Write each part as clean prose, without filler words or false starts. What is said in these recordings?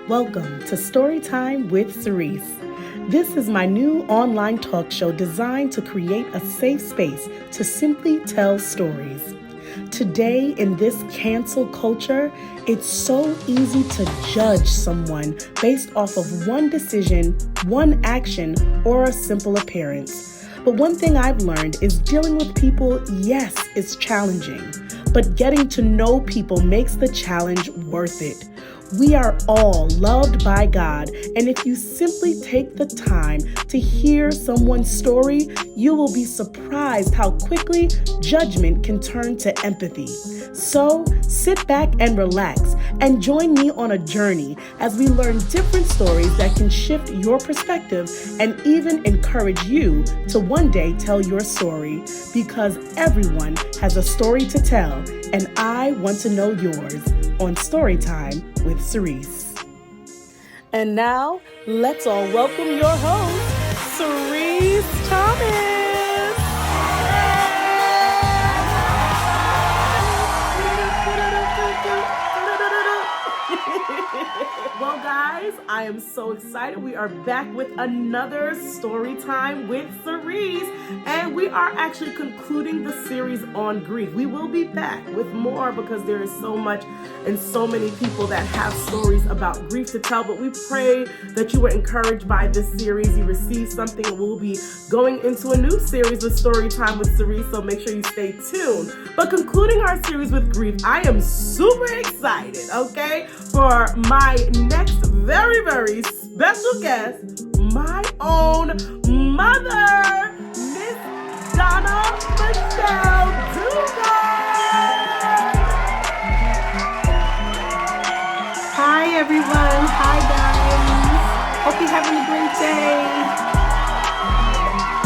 Welcome to Storytime with Sirece. This is my new online talk show designed to create a safe space to simply tell stories. Today, in this cancel culture, it's so easy to judge someone based off of one decision, one action, or a simple appearance. But one thing I've learned is dealing with people, yes, it's challenging, but getting to know people makes the challenge worth it. We are all loved by God, and if you simply take the time to hear someone's story, you will be surprised how quickly judgment can turn to empathy. So sit back and relax and join me on a journey as we learn different stories that can shift your perspective and even encourage you to one day tell your story, because everyone has a story to tell, and I want to know yours on Storytime with Sirece. And now, let's all welcome your host, Sirece Thomas. Well, guys, I am so excited. We are back with another Storytime with Sirece, and we are actually concluding the series on grief. We will be back with more because there is so much and so many people that have stories about grief to tell, but we pray that you were encouraged by this series. You received something, and we'll be going into a new series with Storytime with Sirece, so make sure you stay tuned. But concluding our series with grief, I am super excited, okay, for my next very, very special guest, my own mother, Miss Donna Michele Dugard. Hi everyone, hi guys. Hope you're having a great day.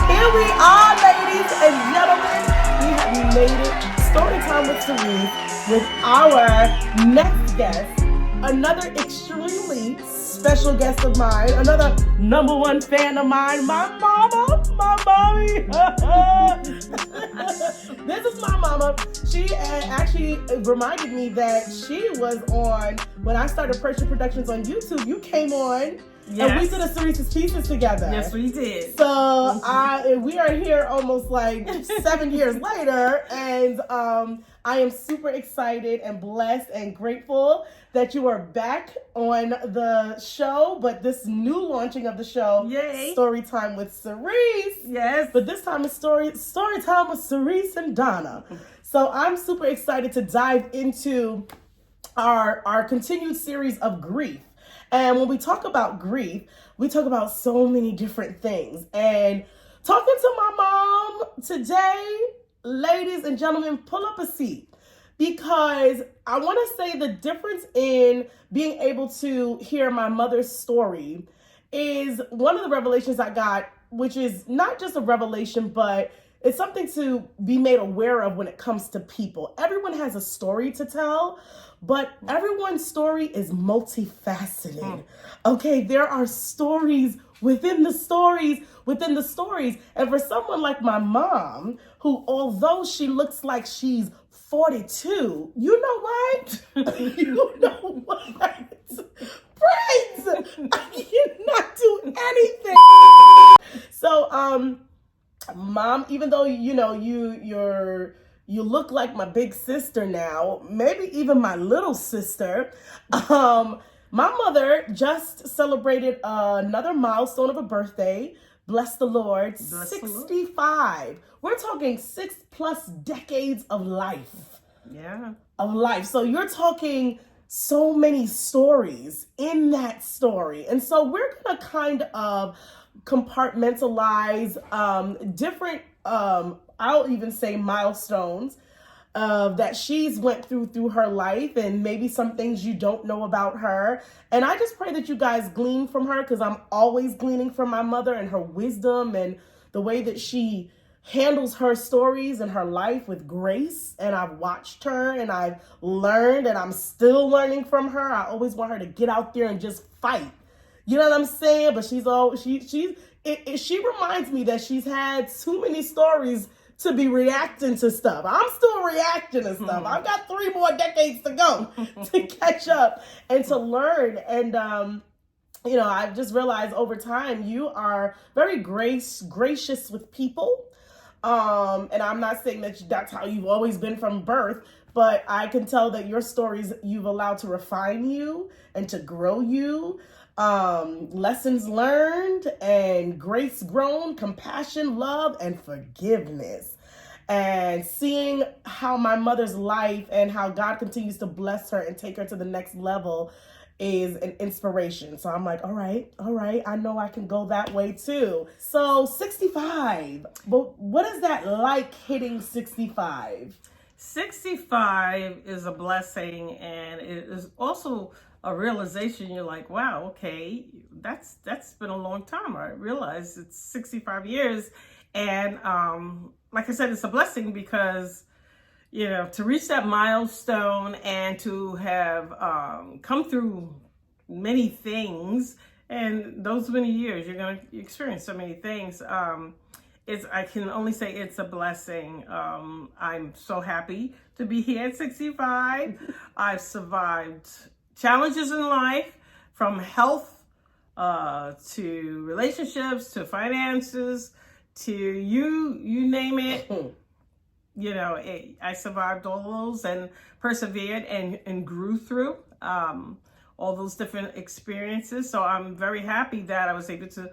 Here we are, ladies and gentlemen. We have made it. Storytime with Sirece with our next guest. Another extremely special guest of mine, another number one fan of mine, my mama, my mommy. This is my mama. She actually reminded me that she was on, when I started Pressure Productions on YouTube, you came on. Yes. And we did a Sirece's Pieces together. Yes, we did. So we are here almost like 7 years later, and I am super excited and blessed and grateful that you are back on the show, but this new launching of the show, Yay. Storytime with Sirece. Yes. But this time it's Storytime with Sirece and Donna. So I'm super excited to dive into our continued series of grief. And when we talk about grief, we talk about so many different things. And talking to my mom today, ladies and gentlemen, pull up a seat, because I want to say the difference in being able to hear my mother's story is one of the revelations I got, which is not just a revelation, but it's something to be made aware of when it comes to people. Everyone has a story to tell, but everyone's story is multifaceted. Okay, there are stories within the stories within the stories. And for someone like my mom, who although she looks like she's 42, you know what? You know what? Brains! I cannot do anything. So, Mom, even though you look like my big sister now, maybe even my little sister, my mother just celebrated another milestone of a birthday. Bless the Lord. Bless 65. The Lord. We're talking 6+ decades of life. Yeah. Of life. So you're talking so many stories in that story. And so we're going to kind of compartmentalize different, I'll even say milestones that she's went through her life, and maybe some things you don't know about her. And I just pray that you guys glean from her, because I'm always gleaning from my mother and her wisdom and the way that she handles her stories and her life with grace. And I've watched her and I've learned, and I'm still learning from her. I always want her to get out there and just fight. You know what I'm saying? But she reminds me that she's had too many stories to be reacting to stuff. I'm still reacting to stuff. I've got 3 more decades to go to catch up and to learn. And, I've just realized over time, you are very gracious with people. And I'm not saying that that's how you've always been from birth, but I can tell that your stories you've allowed to refine you and to grow you. Lessons learned and grace grown, compassion, love, and forgiveness. And seeing how my mother's life and how God continues to bless her and take her to the next level is an inspiration. So I'm like, all right, I know I can go that way too. So 65, but what is that like hitting 65? 65 is a blessing, and it is also a realization. You're like, wow, okay, that's been a long time. I realize it's 65 years. And like I said, it's a blessing because, to reach that milestone and to have come through many things, and those many years, you're going to experience so many things. I can only say it's a blessing. I'm so happy to be here at 65. I've survived challenges in life, from health to relationships to finances to you name it. I survived all those and persevered and grew through all those different experiences. So I'm very happy that I was able to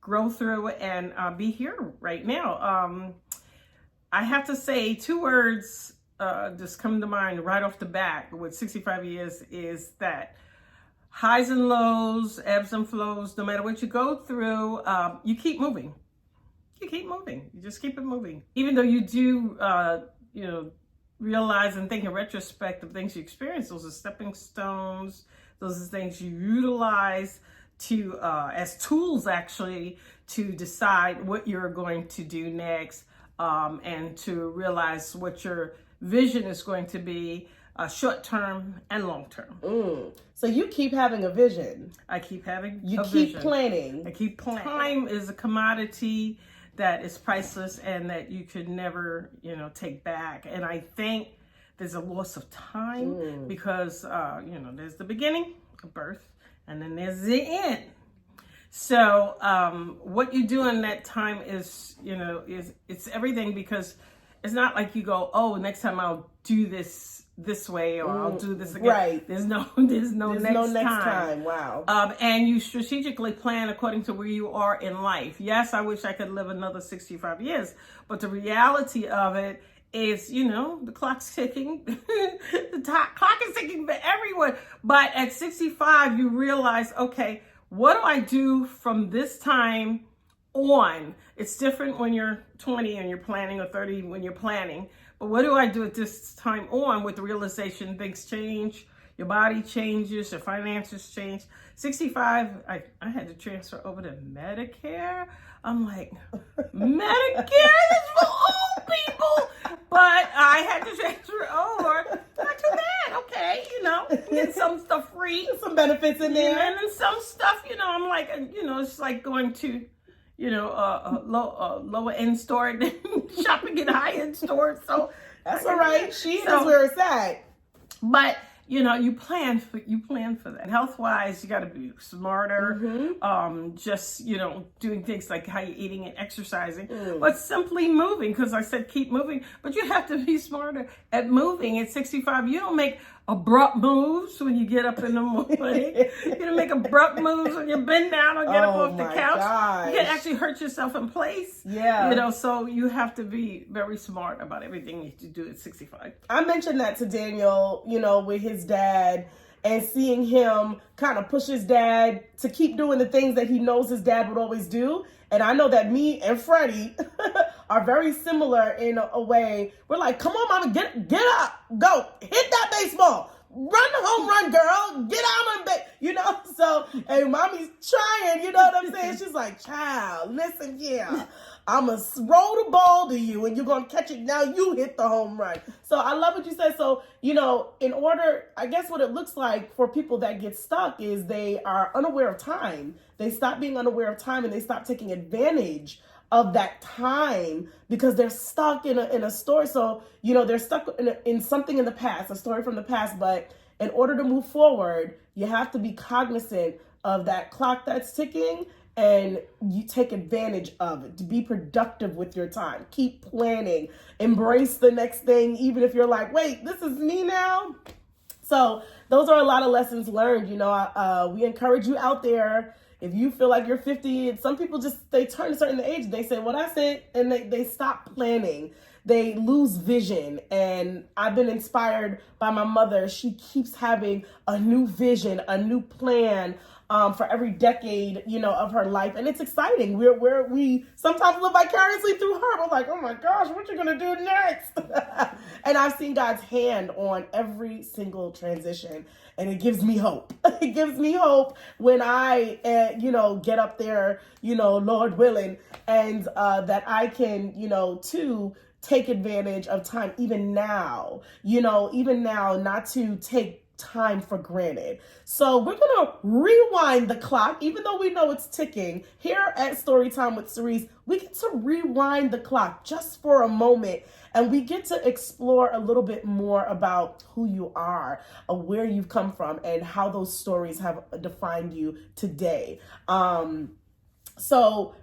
grow through and be here right now. I have to say 2 words just come to mind right off the bat with 65 years is that highs and lows, ebbs and flows, no matter what you go through, you keep moving. You keep moving. You just keep it moving. Even though you do, realize and think in retrospect of things you experience, those are stepping stones. Those are things you utilize to as tools actually to decide what you're going to do next, and to realize what your vision is going to be, short term and long term. So you keep having a vision. I keep having you a keep vision. planning. I keep planning. Time is a commodity that is priceless and that you could never, take back. And I think there's a loss of time because, there's the beginning of birth and then there's the end. So what you do in that time is it's everything, because it's not like you go, oh, next time I'll do this way or I'll do this again. Right. There's no next time. Wow. And you strategically plan according to where you are in life. Yes, I wish I could live another 65 years, but the reality of it is, the clock's ticking. The clock is ticking for everyone. But at 65, you realize, okay, what do I do from this time on? It's different when you're 20 and you're planning, or 30 when you're planning. But what do I do at this time on with the realization things change, your body changes, your finances change. 65, I had to transfer over to Medicare. I'm like, Medicare is for old people. But I had to transfer over. Not too bad, okay, get some stuff free. Some benefits in there. And then some stuff, I'm like, it's like going to, a lower end store and then shopping in high end stores. So that's all right. She knows where it's at. But you plan for that. Health wise, you got to be smarter. Just doing things like how you're eating and exercising, but simply moving. Because I said keep moving, but you have to be smarter at moving. At 65, you don't make abrupt moves when you get up in the morning. You don't make abrupt moves when you bend down or get up off the couch. Gosh. You can actually hurt yourself in place. Yeah. So you have to be very smart about everything you do at 65. I mentioned that to Daniel, with his dad, and seeing him kind of push his dad to keep doing the things that he knows his dad would always do. And I know that me and Freddie are very similar in a way. We're like, come on, mama, get up, go, hit that baseball, run the home run, girl, get out on base, So, and mommy's trying, you know what I'm saying? She's like, child, listen here. I'm going to roll the ball to you and you're going to catch it. Now you hit the home run. So I love what you said. So, in order, I guess what it looks like for people that get stuck is they are unaware of time. They stop being unaware of time and they stop taking advantage of that time because they're stuck in a story. So, they're stuck in something in the past, a story from the past. But in order to move forward, you have to be cognizant of that clock that's ticking, and you take advantage of it to be productive with your time. Keep planning, embrace the next thing, even if you're like, wait, this is me now. So those are a lot of lessons learned. We encourage you out there. If you feel like you're 50, some people they turn a certain age, they say, well, that's it. And they stop planning. They lose vision. And I've been inspired by my mother. She keeps having a new vision, a new plan for every decade, of her life. And it's exciting. We sometimes live vicariously through her. We're like, oh my gosh, what you going to do next? And I've seen God's hand on every single transition. And it gives me hope. It gives me hope when I, get up there, Lord willing, and that I can, too, take advantage of time even now, not to take time for granted. So we're going to rewind the clock, even though we know it's ticking. Here at Storytime with Sirece, we get to rewind the clock just for a moment, and we get to explore a little bit more about who you are, where you've come from, and how those stories have defined you today. So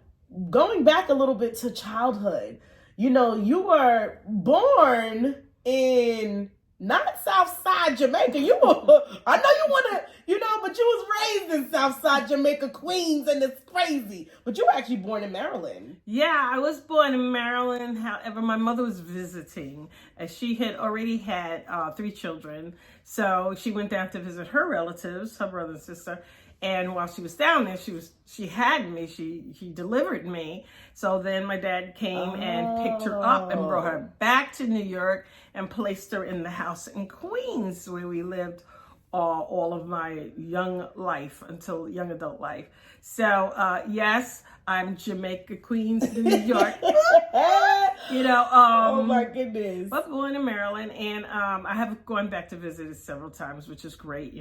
going back a little bit to childhood, you were born in not Southside Jamaica. I know you want to, but you was raised in Southside Jamaica, Queens, and it's crazy. But you were actually born in Maryland. Yeah, I was born in Maryland. However, my mother was visiting, as she had already had 3 children. So she went down to visit her relatives, her brother and sister. And while she was down there, she had me, she delivered me. So then my dad came and picked her up and brought her back to New York and placed her in the house in Queens, where we lived all of my young life until young adult life. So yes, I'm Jamaica, Queens, New York. Oh my goodness. But born in Maryland, and I have gone back to visit it several times, which is great.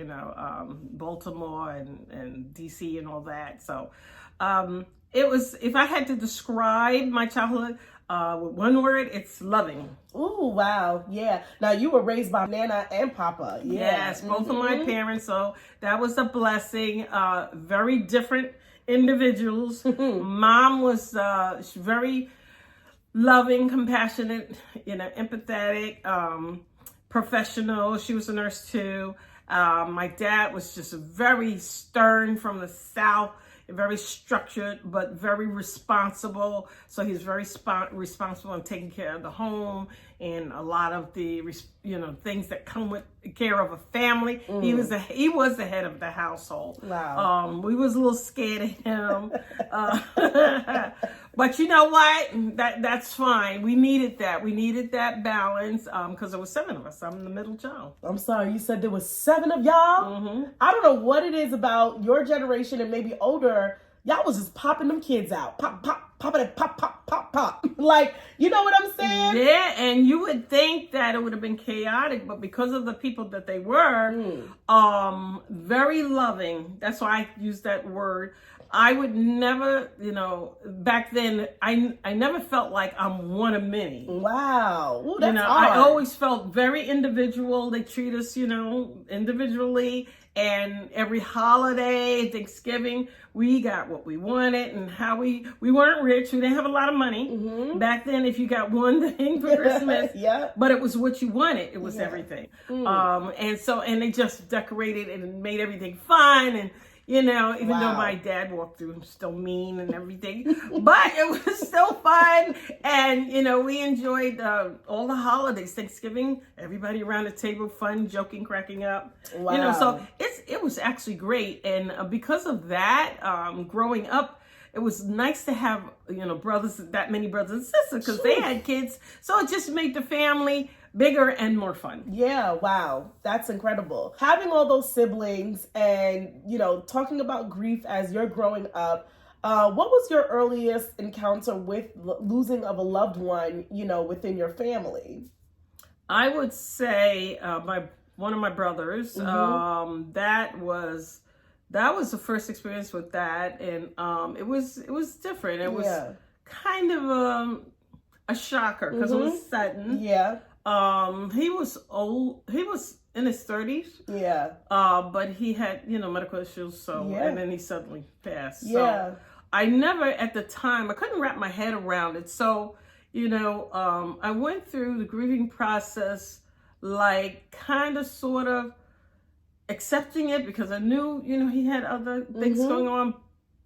Baltimore and DC and all that. So it was, if I had to describe my childhood with one word, it's loving. Ooh, wow. Yeah. Now you were raised by Nana and Papa. Yeah. Yes, both of my parents. So that was a blessing. Very different individuals. Mom was very loving, compassionate, empathetic, professional. She was a nurse too. My dad was just very stern from the South, very structured, but very responsible. So he's very responsible in taking care of the home and a lot of the, things that come with care of a family. He was the head of the household. Wow. We was a little scared of him. But you know what? That's fine. We needed that. We needed that balance because there was 7 of us. I'm the middle child. I'm sorry, you said there was 7 of y'all? Mm-hmm. I don't know what it is about your generation and maybe older. Y'all was just popping them kids out. Pop, pop, pop it, pop, pop, pop, pop. Like, you know what I'm saying? Yeah, and you would think that it would have been chaotic, but because of the people that they were, very loving. That's why I use that word. I would never, back then, I never felt like I'm one of many. Wow. Ooh, that's hard. I always felt very individual. They treat us, individually. And every holiday, Thanksgiving, we got what we wanted, and how we weren't rich. We didn't have a lot of money. Mm-hmm. Back then, if you got one thing for Christmas, yeah. But it was what you wanted. It was everything. And they just decorated and made everything fun. And, even though my dad walked through, still mean and everything, but it was still fun. And, we enjoyed all the holidays, Thanksgiving, everybody around the table, fun, joking, cracking up, Wow. So it was actually great. And because of that, growing up, it was nice to have, that many brothers and sisters, because they had kids. So it just made the family bigger and more fun. Yeah, wow. That's incredible. Having all those siblings and, talking about grief as you're growing up, what was your earliest encounter with losing of a loved one, within your family? I would say one of my brothers, that was the first experience with that. And it was different. It was kind of a shocker because it was sudden. Yeah. He was old. He was in his 30s. Yeah. But he had, medical issues. So, Yeah. and then he suddenly passed. Yeah. So I never, at the time, I couldn't wrap my head around it. So, I went through the grieving process, like kind of sort of accepting it because I knew, he had other things going on.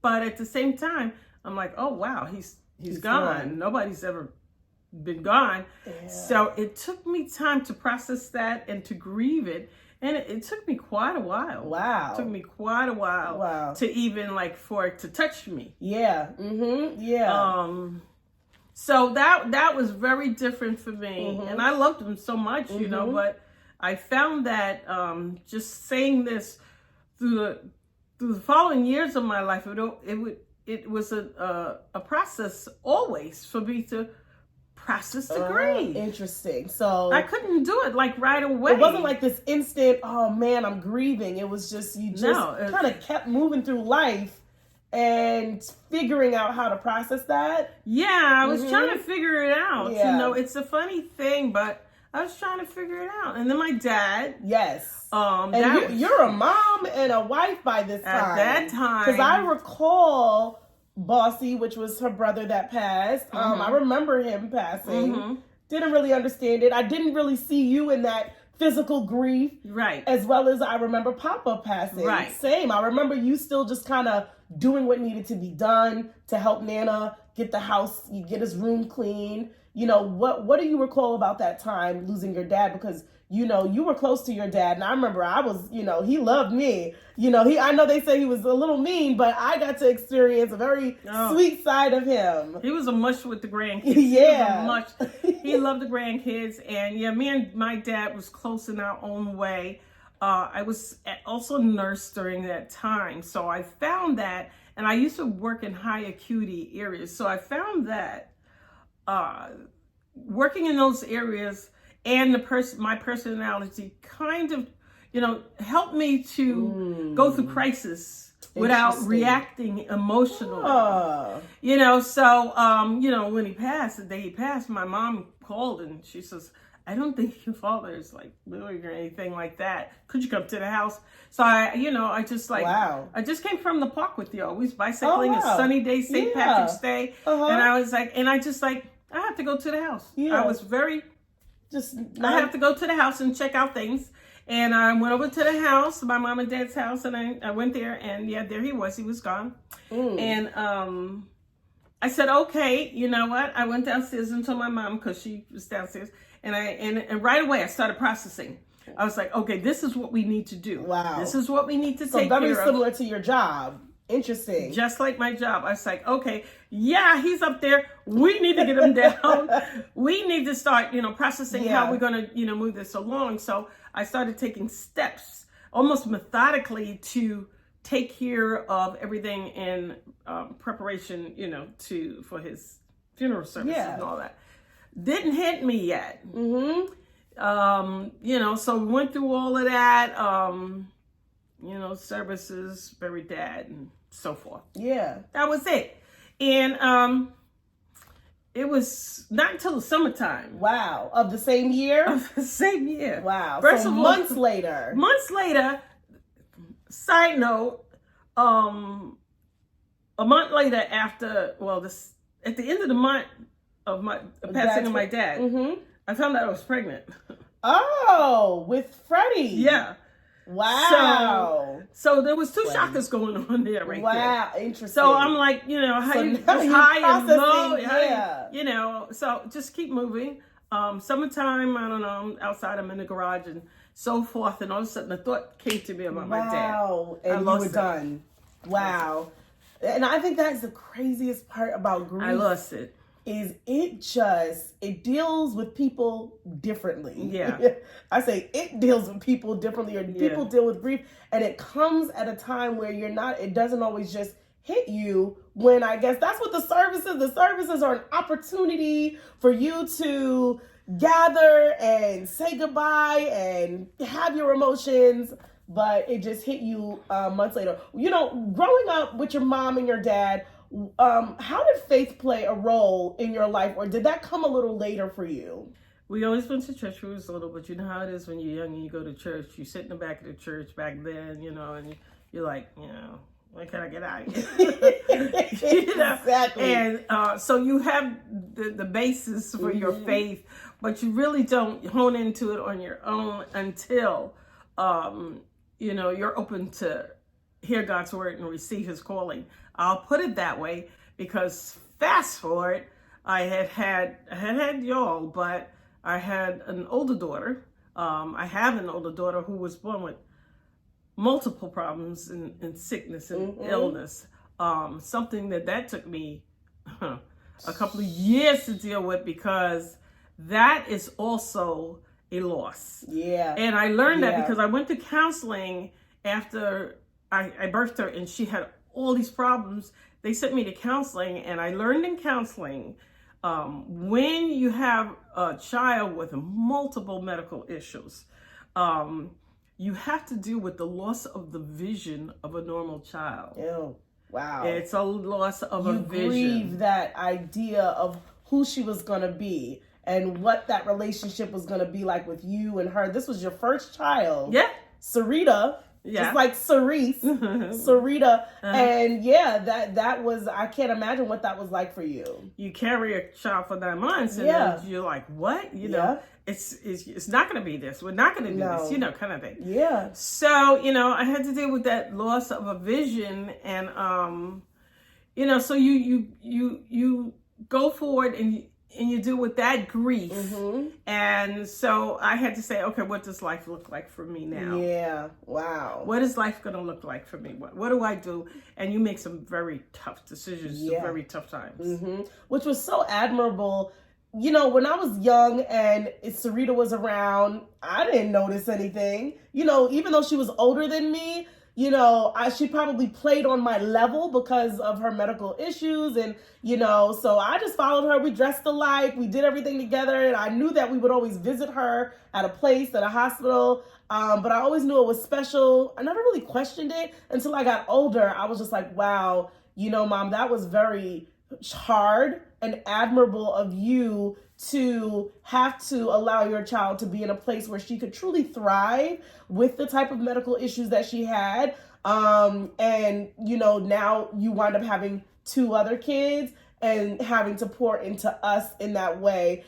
But at the same time, I'm like, oh, wow, he's gone. Nobody's ever been gone. Yeah. So it took me time to process that and to grieve it. And it took me quite a while. Wow. It took me quite a while to even for it to touch me. Yeah. Yeah. So that was very different for me. And I loved him so much, but I found that just saying this through the following years of my life, it was a process always for me to process the grief. Interesting. So I couldn't do it right away. It wasn't like this instant, oh man, I'm grieving. It was just, you just kind of kept moving through life and figuring out how to process that. Yeah, I was trying to figure it out. Yeah. It's a funny thing, but I was trying to figure it out. And then my dad. Yes. And you're a mom and a wife by this time. At that time. Because I recall Bossy, which was her brother that passed. I remember him passing. Didn't really understand it. I didn't really see you in that physical grief. Right. As well as I remember Papa passing. Right. Same. I remember you still just kind of doing what needed to be done to help Nana get the house, get his room clean. What do you recall about that time losing your dad? Because you were close to your dad, and I remember I was, he loved me. I know they say he was a little mean, but I got to experience a very sweet side of him. He was a mush with the grandkids. Yeah. He loved the grandkids, and me and my dad was close in our own way. I was also a nurse during that time, so I found that, and I used to work in high acuity areas, so I found that working in those areas and my personality kind of, helped me to go through crisis without reacting emotionally. So, when he passed, the day he passed, my mom called and she says, I don't think your father is living or anything like that. Could you come to the house? So I just I just came from the park with you, always bicycling, a sunny day, St. Patrick's Day. And I was I have to go to the house. I was very, I have to go to the house and check out things. And I went over to the house, my mom and dad's house, and I went there, and there he was gone. And I said, okay, you know what? I went downstairs and told my mom, because she was downstairs, and right away I started processing. I was like, okay, this is what we need to do. Wow. This is what we need to take care of. So very similar to your job. Interesting. Just like my job. I was like, okay, he's up there. We need to get him down. We need to start, processing how we're going to, move this along. So I started taking steps almost methodically to take care of everything in preparation, for his funeral services and all that. Didn't hit me yet. So we went through all of that, services, buried dad, and so forth. Yeah. That was it. And it was not until the summertime. Wow. Of the same year? Of the same year. Wow. First of all, months later. Months later, side note, a month later after, at the end of the month of my passing of my dad, I found out I was pregnant. Oh, with Freddie. Yeah. Wow. So there was two shockers going on there there. Wow, interesting. So I'm like, high and low. So just keep moving. Summertime, I don't know, outside I'm in the garage and so forth. And all of a sudden a thought came to me about my dad. Wow. And you were done. Wow. And I think that's the craziest part about grief. I lost it. Is it deals with people differently. Yeah. I say it deals with people differently, or people deal with grief, and it comes at a time where it doesn't always just hit you, when I guess that's what the services are, an opportunity for you to gather and say goodbye and have your emotions, but it just hit you months later. Growing up with your mom and your dad, How did faith play a role in your life, or did that come a little later for you? We always went to church when we was little, but you know how it is when you're young and you go to church. You sit in the back of the church back then, and you're like, when can I get out of here? Exactly. And so you have the basis for your faith, but you really don't hone into it on your own until, you're open to hear God's word and receive his calling. I'll put it that way because fast forward, I had y'all, but I had an older daughter. I have an older daughter who was born with multiple problems and sickness and illness. Something that took me a couple of years to deal with, because that is also a loss. Yeah. And I learned that because I went to counseling after I birthed her, and she had all these problems. They sent me to counseling, and I learned in counseling, when you have a child with multiple medical issues, you have to deal with the loss of the vision of a normal child. Ew. Wow. It's a loss of a vision. You grieve that idea of who she was going to be and what that relationship was going to be like with you and her. This was your first child. Yeah. Sarita. Yeah. Just like Sirece. Sarita. And that was, I can't imagine what that was like for you. You carry a child for 9 months and then you're like, what? It's not going to be this. We're not going to do this, kind of thing. Yeah. So, I had to deal with that loss of a vision, and, so you go forward and you deal with that grief. And so I had to say, okay, what does life look like for me now? Yeah. Wow. What is life going to look like for me? What do I do? And you make some very tough decisions, some very tough times. Which was so admirable. When I was young and Sarita was around, I didn't notice anything. Even though she was older than me, she probably played on my level because of her medical issues. And, so I just followed her. We dressed alike. We did everything together. And I knew that we would always visit her at a place, at a hospital. But I always knew it was special. I never really questioned it until I got older. I was just like, wow, Mom, that was very hard and admirable of you to have to allow your child to be in a place where she could truly thrive with the type of medical issues that she had. And, now you wind up having 2 other kids and having to pour into us in that way.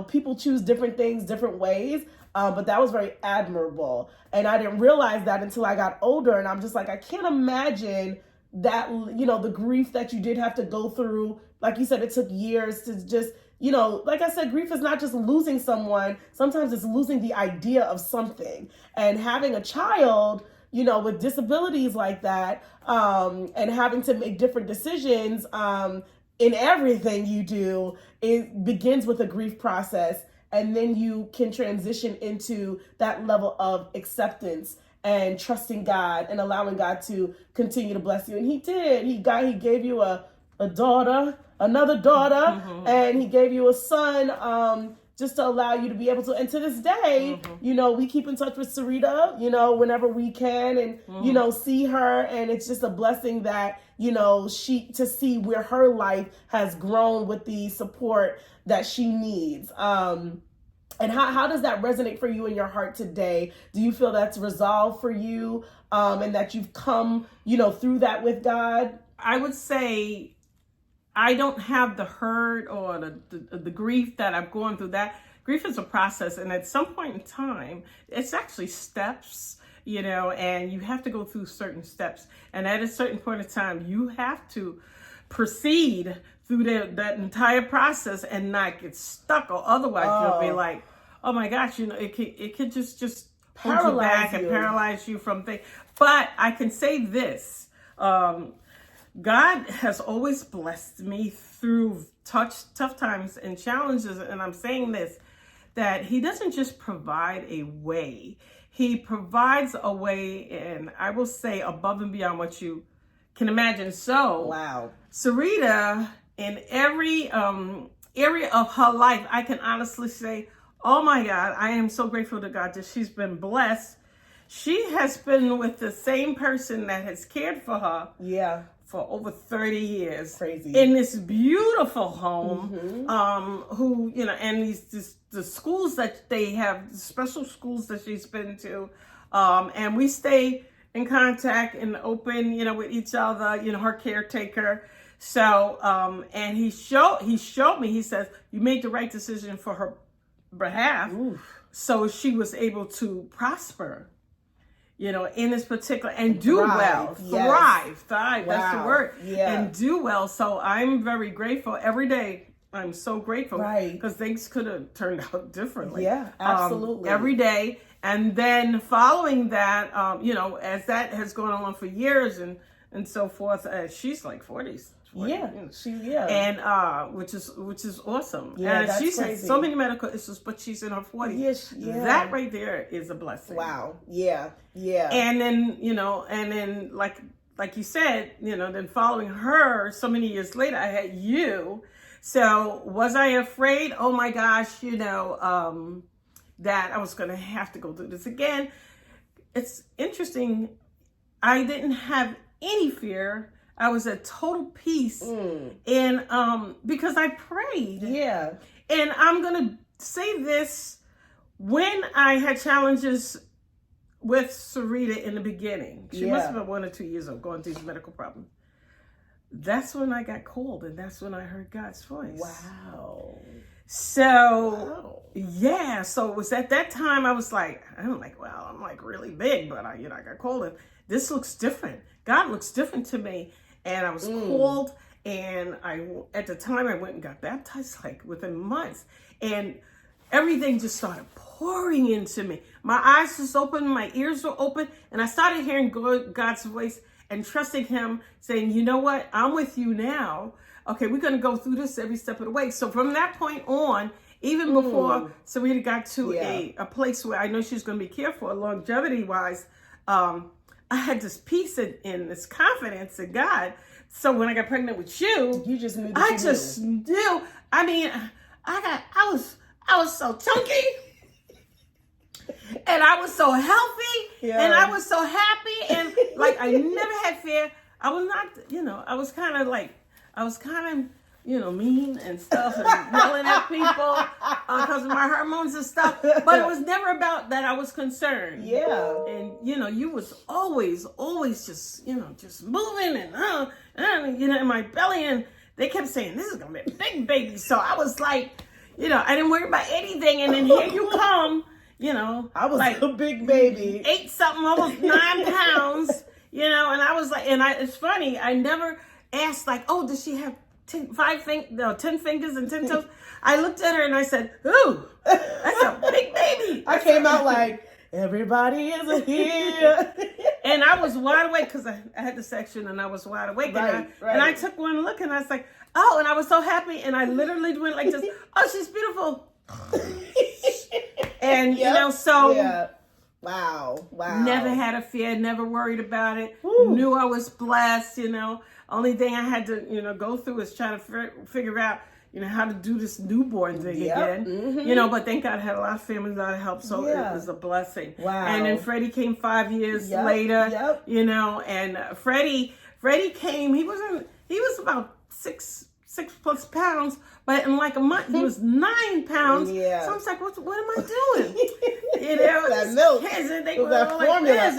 People choose different things, different ways. But that was very admirable. And I didn't realize that until I got older. And I'm just like, I can't imagine that, the grief that you did have to go through. Like you said, it took years to just, like I said, grief is not just losing someone. Sometimes it's losing the idea of something. And having a child, with disabilities like that, and having to make different decisions in everything you do, it begins with a grief process. And then you can transition into that level of acceptance and trusting God and allowing God to continue to bless you. And he did. He gave you a daughter, another daughter, and he gave you a son, just to allow you to be able to. And to this day, we keep in touch with Sarita, whenever we can, and, see her. And it's just a blessing that, to see where her life has grown with the support that she needs. And how does that resonate for you in your heart today? Do you feel that's resolved for you, and that you've come, through that with God? I would say I don't have the hurt or the grief that I've gone through. That grief is a process, and at some point in time, it's actually steps, and you have to go through certain steps. And at a certain point in time, you have to proceed through that entire process and not get stuck, or otherwise you'll be like, oh my gosh, it could just hold you back and paralyze you from things. But I can say this, God has always blessed me through tough times and challenges. And I'm saying this, that he doesn't just provide a way. He provides a way, and I will say above and beyond what you can imagine. So, wow, Sarita, in every area of her life, I can honestly say, oh my God, I am so grateful to God that she's been blessed. She has been with the same person that has cared for her Yeah. for over 30 years. Crazy. In this beautiful home, who, and the schools that they have, special schools that she's been to, and we stay in contact and open, with each other, her caretaker. So, and he showed me, he says, you made the right decision for her behalf. Oof. So she was able to prosper, in this particular, and do well, thrive, Wow. that's the word, Yeah. and do well. So I'm very grateful every day. I'm so grateful, Right. because things could have turned out differently. Yeah, absolutely. Every day. And then following that, as that has gone on for years and so forth, she's like 40s. Yeah. And which is awesome. Yeah, and that's she's had crazy. so many medical issues, but she's in her 40s. Yes, yeah. That right there is a blessing. Wow. Yeah. Yeah. And then like you said, then following her so many years later, I had you. So was I afraid? Oh my gosh, that I was going to have to go through this again. It's interesting. I didn't have any fear. I was at total peace. And because I prayed. Yeah. And I'm going to say this, when I had challenges with Sirece in the beginning, she must have been 1 or 2 years old going through these medical problems. That's when I got called, and that's when I heard God's voice. Wow. So, yeah, so it was at that time I'm like, well, I'm like really big, but I got called, and this looks different. God looks different to me. And I was called, and at the time I went and got baptized like within months, and everything just started pouring into me. My eyes was open, my ears were open, and I started hearing God's voice and trusting him, saying, you know what, I'm with you now. Okay, we're going to go through this every step of the way. So from that point on, even before Sirece got to a place where I know she's going to be cared for longevity-wise, I had this peace and this confidence in God. So when I got pregnant with you, just knew. I just knew. I mean, I was so chunky, and I was so healthy, and I was so happy, and like I never had fear. I was not, I was kind of mean and stuff, and yelling at people because of my hormones and stuff. But it was never about that. I was concerned. Yeah. And you was always just just moving and in my belly, and they kept saying this is gonna be a big baby. So I was like, I didn't worry about anything. And then here you come, I was like a big baby, 8 something, almost 9 pounds, and I was like, it's funny. I never asked like, oh, does she have 10 fingers and 10 toes? I looked at her and I said, ooh, that's a big baby. I came out like, everybody is here. And I was wide awake because I had the section, and I was wide awake. Right. And I took one look, and I was like, oh, and I was so happy. And I literally went like this, oh, she's beautiful. And, so. Yeah. Wow. Never had a fear, never worried about it. Knew I was blessed, Only thing I had to, go through is try to figure out, how to do this newborn thing again. But thank God I had a lot of family, a lot of help, so it was a blessing. Wow. And then Freddie came 5 years later, and Freddie came, he was about six plus pounds, but in like a month he was 9 pounds. Yeah. So I was like, what am I doing? That milk. Kids, they With were that like formula. this,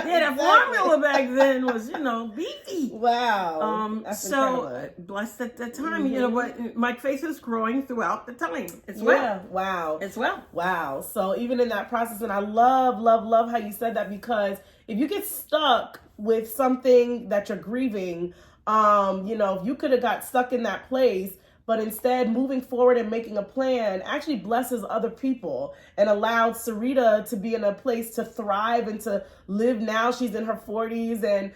Yeah, that formula back then was, beefy. Wow. That's So incredible. Blessed at the time, but my faith is growing throughout the time as well. Yeah. Wow. As well. Wow. So even in that process, and I love how you said that, because if you get stuck with something that you're grieving, if you could have got stuck in that place, but instead moving forward and making a plan actually blesses other people and allowed Sirece to be in a place to thrive and to live. Now she's in her 40s, and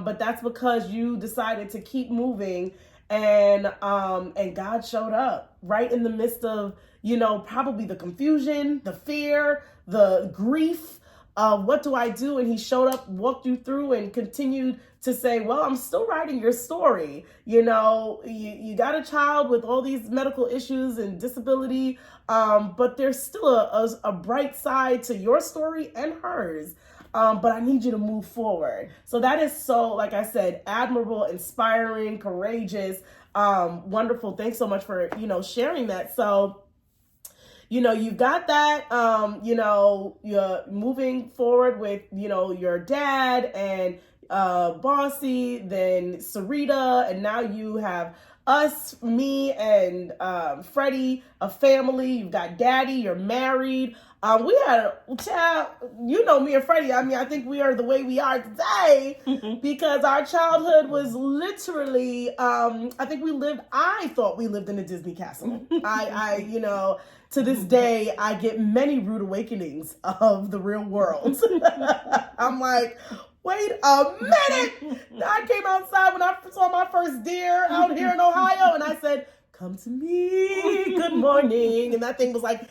but that's because you decided to keep moving, and God showed up right in the midst of probably the confusion, the fear, the grief, what do I do? And he showed up, walked you through, and continued to say, well, I'm still writing your story. You know, you got a child with all these medical issues and disability, but there's still a bright side to your story and hers. But I need you to move forward. So that is so, like I said, admirable, inspiring, courageous, wonderful. Thanks so much for, sharing that. So, you've got that, you're moving forward with, your dad and Bossy, then Sarita, and now you have us, me, and Freddie, a family. You've got Daddy, you're married. We had a child, me and Freddie. I mean, I think we are the way we are today because our childhood was literally, I thought we lived in a Disney castle. To this day, I get many rude awakenings of the real world. I'm like, wait a minute. I came outside when I saw my first deer out here in Ohio, and I said, come to me, good morning. And that thing was like, and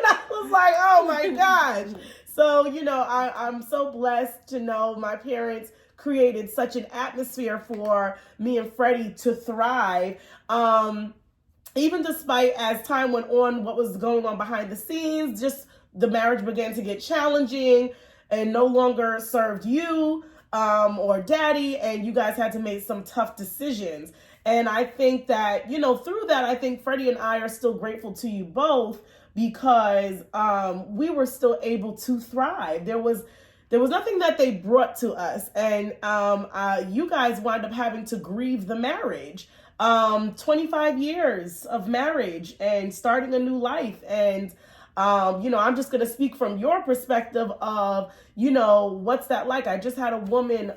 I was like, oh my gosh. So, I'm so blessed to know my parents created such an atmosphere for me and Freddie to thrive. Even despite, as time went on, what was going on behind the scenes, just the marriage began to get challenging and no longer served you or Daddy, and you guys had to make some tough decisions. And I think that, through that, I think Freddie and I are still grateful to you both because we were still able to thrive. There was nothing that they brought to us, and you guys wound up having to grieve the marriage. 25 years of marriage and starting a new life. And, I'm just going to speak from your perspective of, what's that like? I just had a woman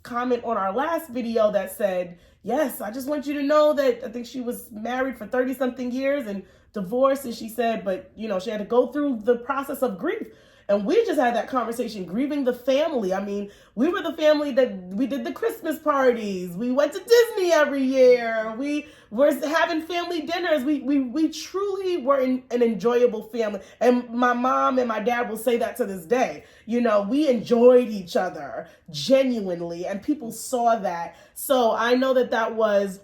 comment on our last video that said, yes, I just want you to know that I think she was married for 30 something years and divorced. And she said, but, she had to go through the process of grief. And we just had that conversation, grieving the family. I mean, we were the family that we did the Christmas parties. We went to Disney every year. We were having family dinners. We truly were an enjoyable family. And my mom and my dad will say that to this day. We enjoyed each other genuinely, and people saw that. So I know that was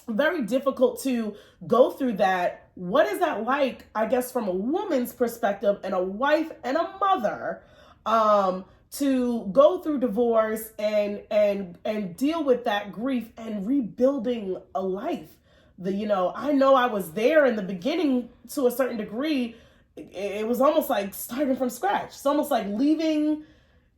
very difficult to go through that. What is that like, I guess, from a woman's perspective and a wife and a mother, to go through divorce and deal with that grief and rebuilding a life? I know I was there in the beginning to a certain degree. It was almost like starting from scratch. It's almost like leaving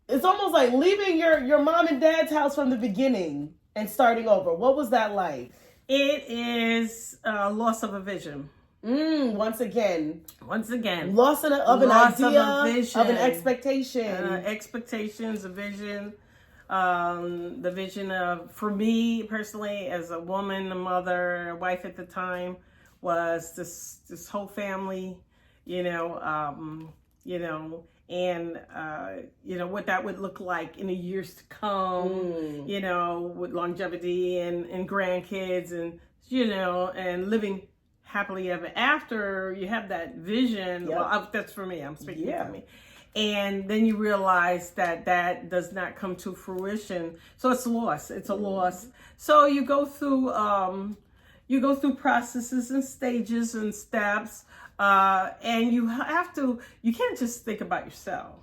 your mom and dad's house from the beginning and starting over. What was that like? It is a loss of a vision. Once again. Loss of an idea, of a vision, of an expectation. Expectations, a vision. The vision of, for me personally, as a woman, a mother, a wife at the time, was this whole family, and what that would look like in the years to come, with longevity and grandkids and living happily ever after. You have that vision. Yep. Well, that's for me. I'm speaking for me. And then you realize that does not come to fruition. So it's a loss. It's a loss. So you go through processes and stages and steps. And you can't just think about yourself.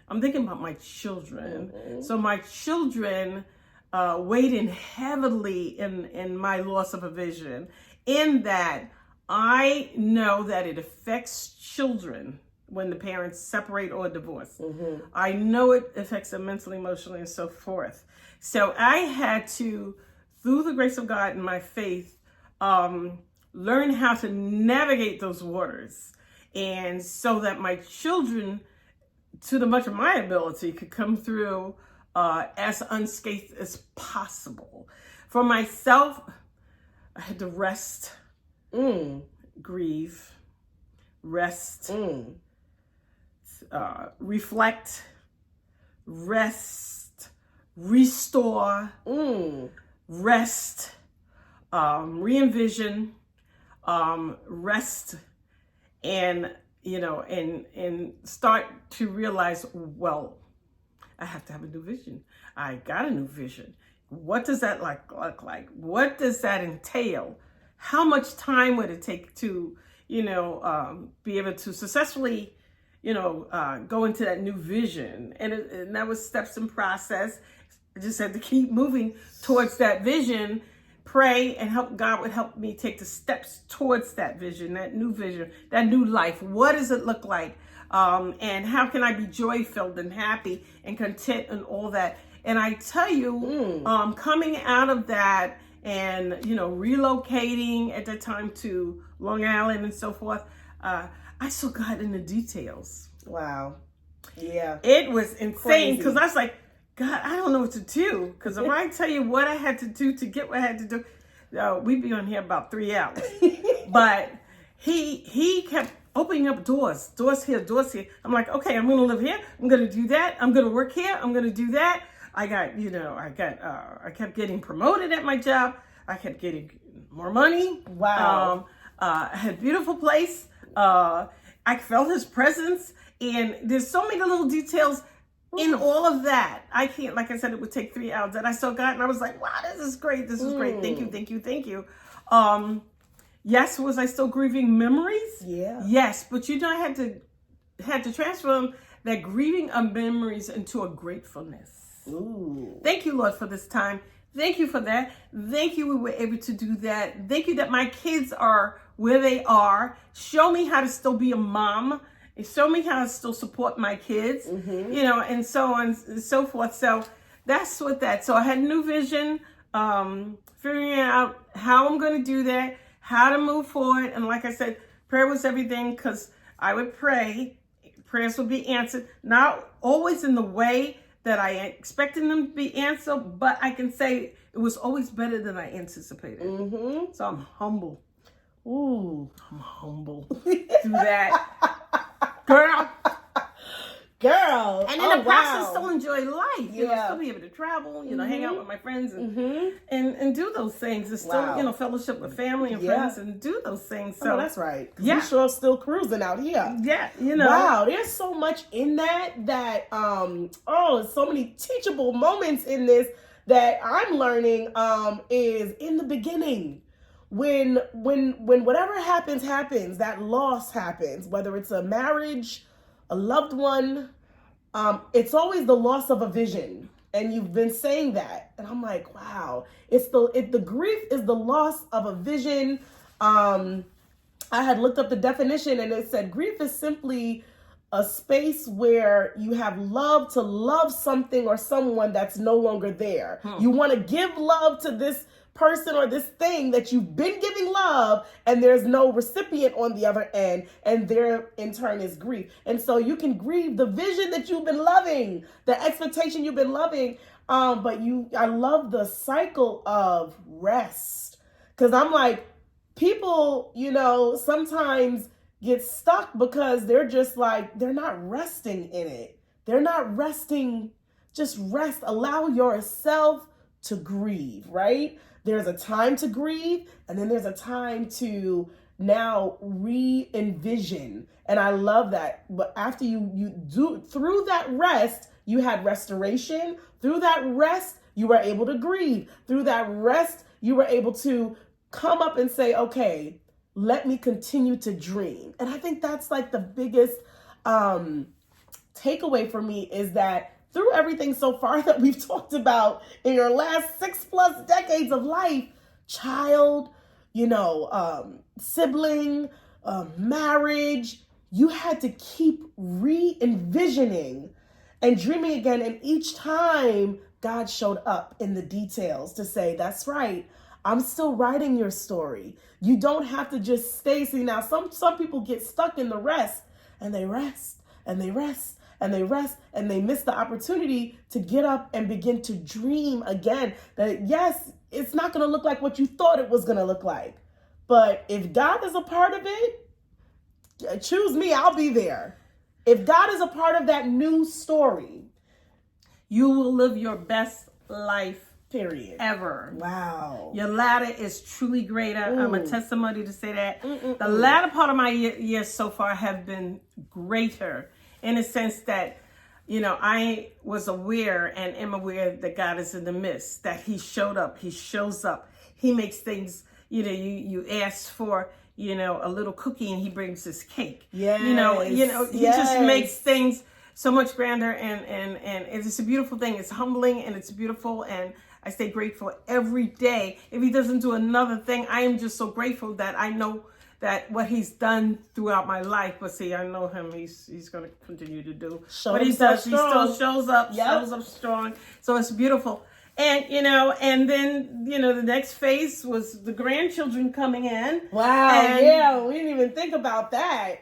I'm thinking about my children. Mm-hmm. So my children weighed in heavily in my loss of a vision, in that I know that it affects children when the parents separate or divorce. Mm-hmm. I know it affects them mentally, emotionally, and so forth. So I had to, through the grace of God and my faith, learn how to navigate those waters, and so that my children, to the much of my ability, could come through as unscathed as possible. For myself, I had to rest, grieve, rest, reflect, rest, restore, rest, re-envision, rest, and and start to realize, well, I have to have a new vision. I got a new vision. What does that look like? What does that entail? How much time would it take to, be able to successfully, go into that new vision? And that was steps and process. I just had to keep moving towards that vision, pray, and God would help me take the steps towards that vision, that new life. What does it look like? And how can I be joy-filled and happy and content and all that? And I tell you, coming out of that and, relocating at that time to Long Island and so forth, I saw God in the details. Wow. Yeah. It was insane because I was like, God, I don't know what to do. Because if I tell you what I had to do to get what I had to do, we'd be on here about 3 hours. But he kept opening up doors here. I'm like, okay, I'm going to live here. I'm going to do that. I'm going to work here. I'm going to do that. I kept getting promoted at my job. I kept getting more money. Wow. I had a beautiful place. I felt his presence. And there's so many little details in all of that. I can't, like I said, it would take 3 hours that I still got. And I was like, wow, this is great. This is great. Thank you. Yes, was I still grieving memories? Yeah. Yes, but I had to transform that grieving of memories into a gratefulness. Ooh. Thank you, Lord, for this time. Thank you for that. Thank you we were able to do that. Thank you that my kids are where they are. Show me how to still be a mom. And show me how to still support my kids, and so on and so forth. So that's what that. So I had a new vision, figuring out how I'm going to do that, how to move forward. And like I said, prayer was everything because I would pray. Prayers would be answered, not always in the way that I expected them to be answered, but I can say it was always better than I anticipated. So I'm humble. Ooh. I'm humble through that. Girl. And in the process, still enjoy life. Still be able to travel, hang out with my friends and do those things. And still, fellowship with family and friends and do those things. So that's right. Yeah. We sure still cruising out here. Yeah, Wow, there's so much in that so many teachable moments in this that I'm learning is in the beginning. When whatever happens, that loss happens, whether it's a marriage, a loved one, it's always the loss of a vision. And you've been saying that. And I'm like, wow, the grief is the loss of a vision. I had looked up the definition and it said grief is simply a space where you have love to love something or someone that's no longer there. You want to give love to this person or this thing that you've been giving love and there's no recipient on the other end, and there in turn is grief. And so you can grieve the vision that you've been loving, the expectation you've been loving, but I love the cycle of rest, because I'm like, people sometimes get stuck because they're just like, they're not resting in it. They're not resting. Just rest. Allow yourself to grieve, right? There's a time to grieve, and then there's a time to now re-envision. And I love that. But after you do, through that rest, you had restoration. Through that rest, you were able to grieve. Through that rest, you were able to come up and say, okay, let me continue to dream. And I think that's like the biggest takeaway for me, is that through everything so far that we've talked about in your last 6+ decades of life, child, sibling, marriage, you had to keep re-envisioning and dreaming again. And each time God showed up in the details to say, that's right, I'm still writing your story. You don't have to just stay. See, now some people get stuck in the rest, and they rest and they rest and they rest, and they miss the opportunity to get up and begin to dream again. That yes, it's not going to look like what you thought it was going to look like. But if God is a part of it, choose me, I'll be there. If God is a part of that new story, you will live your best life Period. ever. Wow. Your latter is truly greater. I'm a testimony to say that. The latter part of my years so far have been greater in the sense that, I was aware and am aware that God is in the midst, that he showed up, he shows up, he makes things, you ask for, a little cookie and he brings this cake. Yes. He just makes things so much grander and it's a beautiful thing. It's humbling and it's beautiful, and I stay grateful every day. If he doesn't do another thing, I am just so grateful that I know that what he's done throughout my life. But see, I know him. He's going to continue to do what he does. He still shows up strong. So it's beautiful. And, and then, the next phase was the grandchildren coming in. Wow. We didn't even think about that.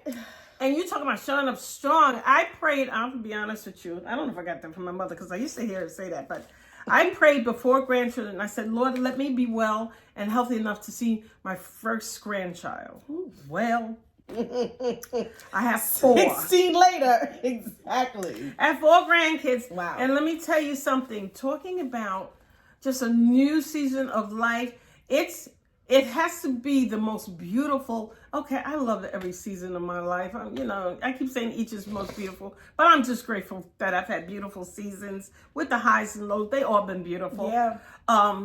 And you talking about showing up strong. I prayed, I'll be honest with you. I don't know if I got that from my mother because I used to hear her say that, but I prayed before grandchildren. I said, Lord, let me be well and healthy enough to see my first grandchild. Well, I have 4. 16 later. Exactly. I have 4 grandkids. Wow. And let me tell you something. Talking about just a new season of life, it has to be the most beautiful. Okay, I love every season of my life. I keep saying each is most beautiful, but I'm just grateful that I've had beautiful seasons with the highs and lows. They all been beautiful. Yeah.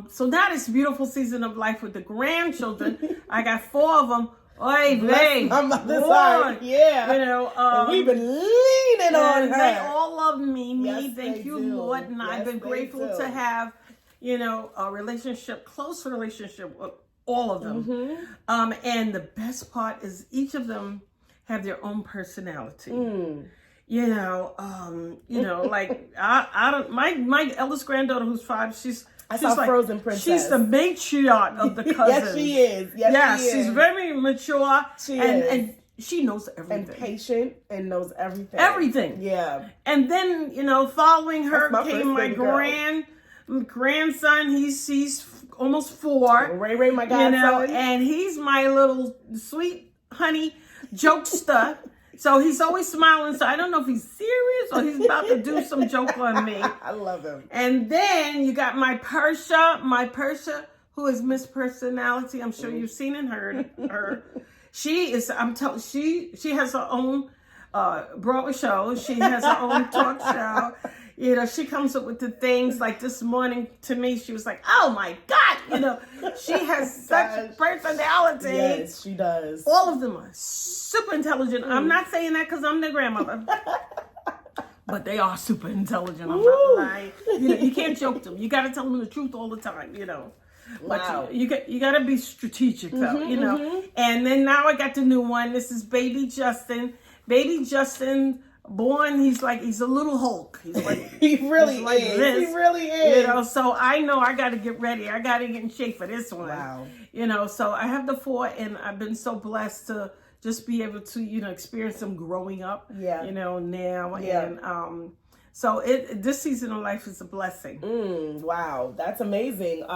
So now this beautiful season of life with the grandchildren. I got 4 of them. Oy vey. My mother's side. Yeah. And we've been leaning on her. They all love me. Yes, Thank you, do. Lord. And I've been they grateful do. to have, a close relationship with all of them. And the best part is each of them have their own personality. Like I don't. My eldest granddaughter, who's 5, she's like Frozen Princess. She's the matriarch of the cousins. Yes, she is. Yes, she is. She's very mature. She is. And she knows everything. And patient and knows everything. Everything. Yeah. And then, following her came my grandson. He's almost 4. Ray, my godson. And he's my little sweet honey jokester. So he's always smiling. So I don't know if he's serious or he's about to do some joke on me. I love him. And then you got my Persia, who is Miss Personality. I'm sure you've seen and heard her. She is, she has her own Broadway show. She has her own talk show. She comes up with the things like this morning to me. She was like, oh my God, she has such personality. Yes, she does. All of them are super intelligent. I'm not saying that because I'm their grandmother. But they are super intelligent. I'm not lying. You can't joke them. You got to tell them the truth all the time, Wow. But you got to be strategic, though, And then now I got the new one. This is Baby Justin. Baby Justin, born, he's a little Hulk. He's like he really like is. This, he really is. So I know I got to get ready. I got to get in shape for this one. Wow. So I have the 4, and I've been so blessed to just be able to, experience them growing up. Yeah. Now. Yeah. And so this season of life is a blessing. Wow, that's amazing.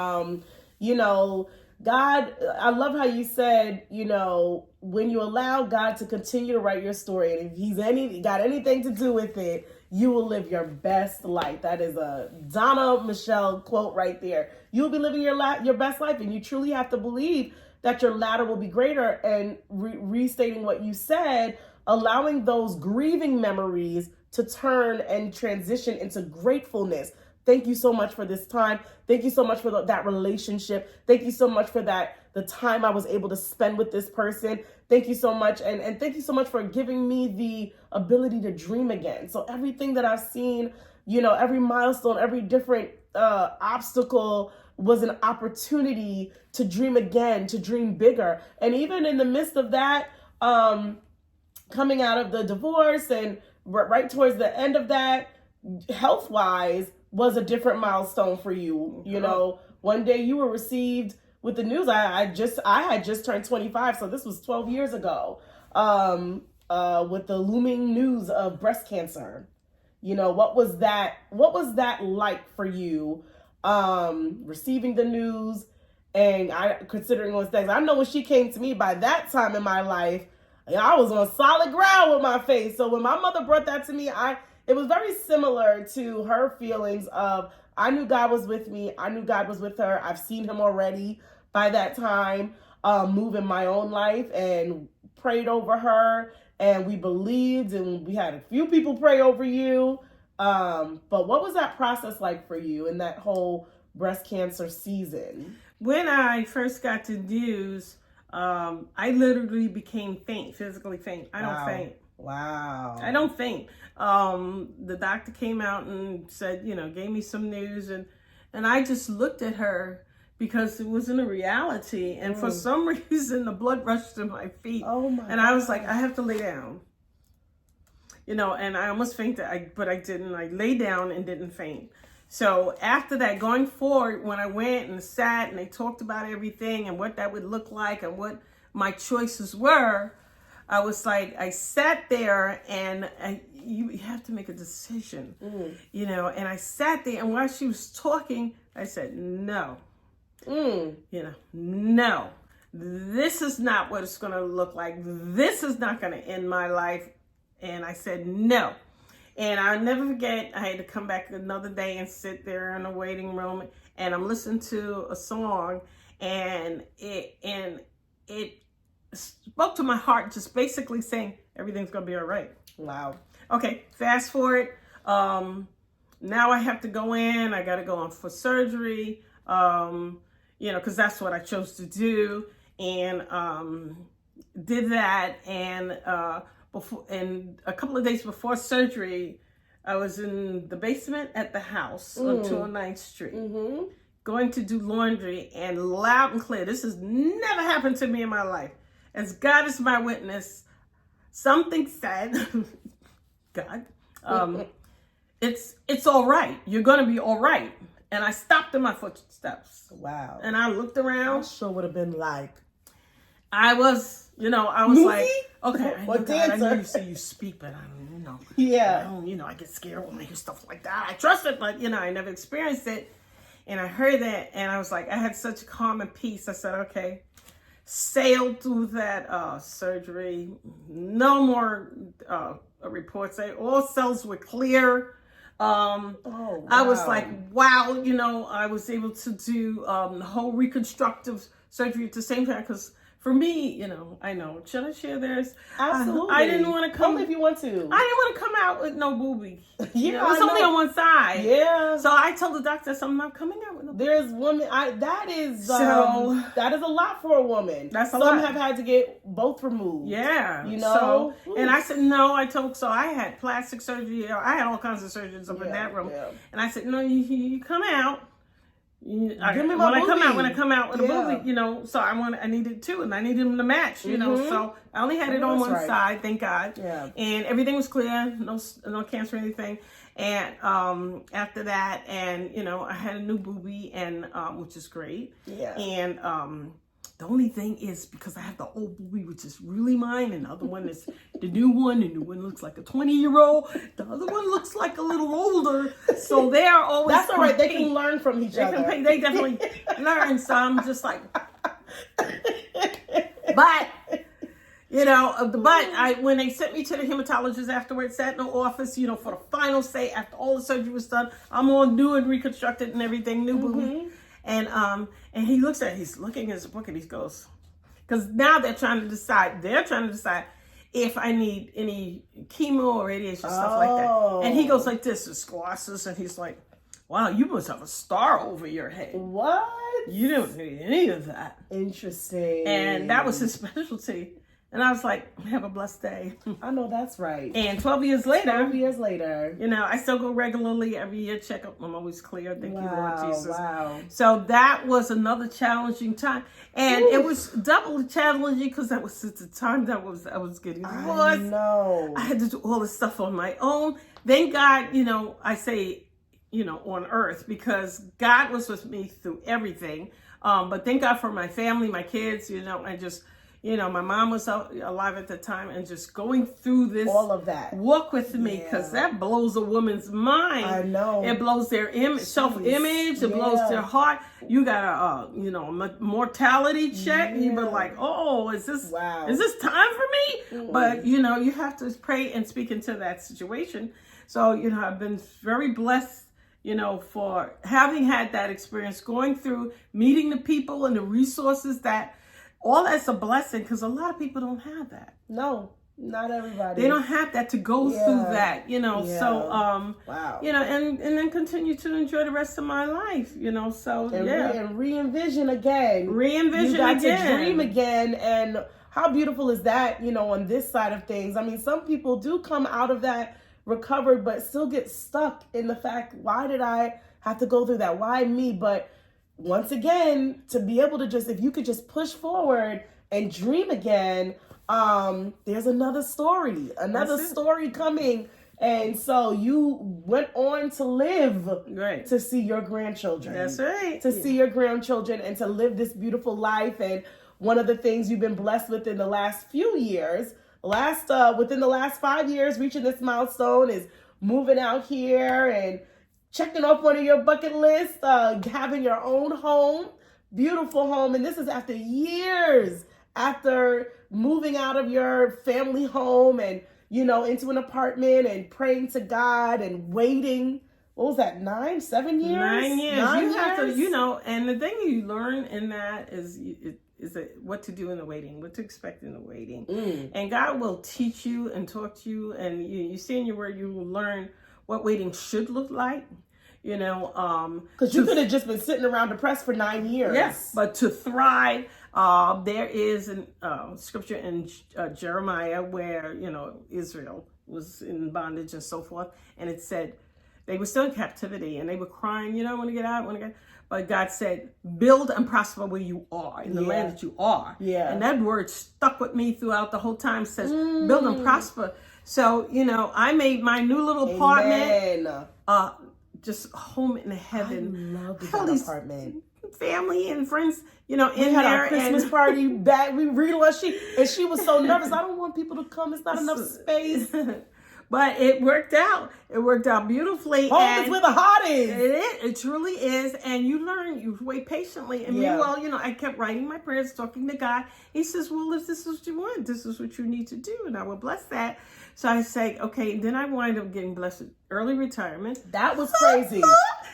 God, I love how you said, when you allow God to continue to write your story, and if he's got anything to do with it, you will live your best life. That is a Donna Michele quote right there. You'll be living your best life, and you truly have to believe that your latter will be greater. And restating what you said, allowing those grieving memories to turn and transition into gratefulness. Thank you so much for this time. Thank you so much for that relationship. Thank you so much for the time I was able to spend with this person. Thank you so much. And thank you so much for giving me the ability to dream again. So everything that I've seen, every milestone, every different obstacle was an opportunity to dream again, to dream bigger. And even in the midst of that, coming out of the divorce and right towards the end of that, health-wise, was a different milestone for you. One day you were received with the news. I had just turned 25, so this was 12 years ago, with the looming news of breast cancer. What was that like for you, receiving the news? And considering those things, I know when she came to me, by that time in my life, I was on solid ground with my faith. So when my mother brought that to me, it was very similar to her feelings of, I knew God was with me. I knew God was with her. I've seen him already by that time, move in my own life, and prayed over her. And we believed, and we had a few people pray over you. But what was that process like for you in that whole breast cancer season? When I first got the news, I literally became faint, physically faint. I don't faint. Wow. I don't faint. The doctor came out and said, gave me some news, and I just looked at her because it wasn't a reality. And for some reason, the blood rushed to my feet. Oh my And I was like, I have to lay down. And I almost fainted, but I didn't. I lay down and didn't faint. So after that, going forward, when I went and sat and they talked about everything and what that would look like and what my choices were, I was like, I sat there and you have to make a decision, and I sat there, and while she was talking, I said, no, no, this is not what it's going to look like. This is not going to end my life. And I said, no. And I'll never forget, I had to come back another day and sit there in the waiting room, and I'm listening to a song, and it spoke to my heart, just basically saying, everything's going to be all right. Wow. Okay, fast forward. Now I have to go in. I got to go in for surgery, because that's what I chose to do. And did that. And a couple of days before surgery, I was in the basement at the house on 209th Street, going to do laundry, and loud and clear, this has never happened to me in my life. As God is my witness, something said, God, it's all right. You're going to be all right. And I stopped in my footsteps. Wow. And I looked around. That sure would have been like. I was Movie? like, okay, I know, Or God, dancer? I know you say you speak, but I don't, Yeah. I get scared when I hear stuff like that. I trust it, but, I never experienced it. And I heard that, and I was like, I had such calm and peace. I said, okay. Sailed through that surgery. No more reports. All cells were clear. Wow. I was like, wow, I was able to do the whole reconstructive surgery at the same time, because for me, I know. Should I share this? Absolutely. I didn't want to come. Only if you want to. I didn't want to come out with no boobie. Yeah, it was only on one side. Yeah. So I told the doctor, I'm not coming out with no boobie. There's women. That is a lot for a woman. That's a Some lot. have had to get both removed. Yeah. So, and I said, no, so I had plastic surgery. I had all kinds of surgeons up in that room. Yeah. And I said, no, you come out. Give me my boobie. When I come out with a boobie, so I needed two, and I needed them to match, so I only had it on one side, thank God. Yeah. And everything was clear, no cancer or anything. And after that, and I had a new boobie, and which is great. Yeah. And the only thing is, because I have the old boobie, which is really mine, and the other one is the new one. The new one looks like a 20-year-old. The other one looks like a little older. So they are always. That's all right. They can learn from each other. They definitely learn. So I'm just like, when they sent me to the hematologist afterwards, sat in the office, for the final say after all the surgery was done, I'm all new and reconstructed and everything, new boobie. And he looks at it, he's looking at his book, and he goes, because now they're trying to decide if I need any chemo or radiation, stuff like that. And he goes like this, and squashes, and he's like, wow, you must have a star over your head. What? You don't need any of that. Interesting. And that was his specialty. And I was like, have a blessed day. I know that's right. And 12 years later, I still go regularly every year, check up. I'm always clear. Thank you, Lord Jesus. Wow. So that was another challenging time. And it was doubly challenging because that was at the time that I was getting divorced. I know. I had to do all this stuff on my own. Thank God, I say, on earth, because God was with me through everything. But thank God for my family, my kids, and just, my mom was alive at the time, and just going through this, all of that, walk with me, because that blows a woman's mind. I know. It blows their self-image. It blows their heart. You got a mortality check. You were like, oh, is this time for me? But you have to pray and speak into that situation. So, I've been very blessed, for having had that experience, going through, meeting the people and the resources all that's a blessing, because a lot of people don't have that. No, not everybody. They don't have that to go through that, so, wow. And then continue to enjoy the rest of my life, so, and re-envision again. Re-envision you got again. to dream again, and how beautiful is that, on this side of things? I mean, some people do come out of that recovered, but still get stuck in the fact, why did I have to go through that? Why me? But once again, to be able to if you could just push forward and dream again, there's another story coming. And so you went on to live, right, to see your grandchildren. That's right. To see your grandchildren and to live this beautiful life. And one of the things you've been blessed with in the last few years, within the last 5 years, reaching this milestone is moving out here and checking off one of your bucket lists, having your own home, beautiful home. And this is after years after moving out of your family home and, into an apartment and praying to God and waiting. What was that, 7 years? 9 years. Have to, and the thing you learn in that is what to do in the waiting, what to expect in the waiting. And God will teach you and talk to you, and you see in your word, you will learn what waiting should look like. Because you could have just been sitting around depressed for 9 years. Yes, but to thrive, there is a scripture in Jeremiah where, Israel was in bondage and so forth. And it said they were still in captivity and they were crying, I want to get out, But God said, build and prosper where you are, in the land that you are. Yeah. And that word stuck with me throughout the whole time. It says, build and prosper. So, I made my new little apartment. Just home in heaven. I love that apartment. Family and friends, we had our Christmas party back. We relaunched and she was so nervous. I don't want people to come. It's not enough space. But it worked out. It worked out beautifully. Home is where the heart is. It truly is. And you learn, you wait patiently. And meanwhile, I kept writing my prayers, talking to God. He says, well, if this is what you want, this is what you need to do. And I will bless that. So I say, okay. And then I wind up getting blessed with early retirement. That was crazy.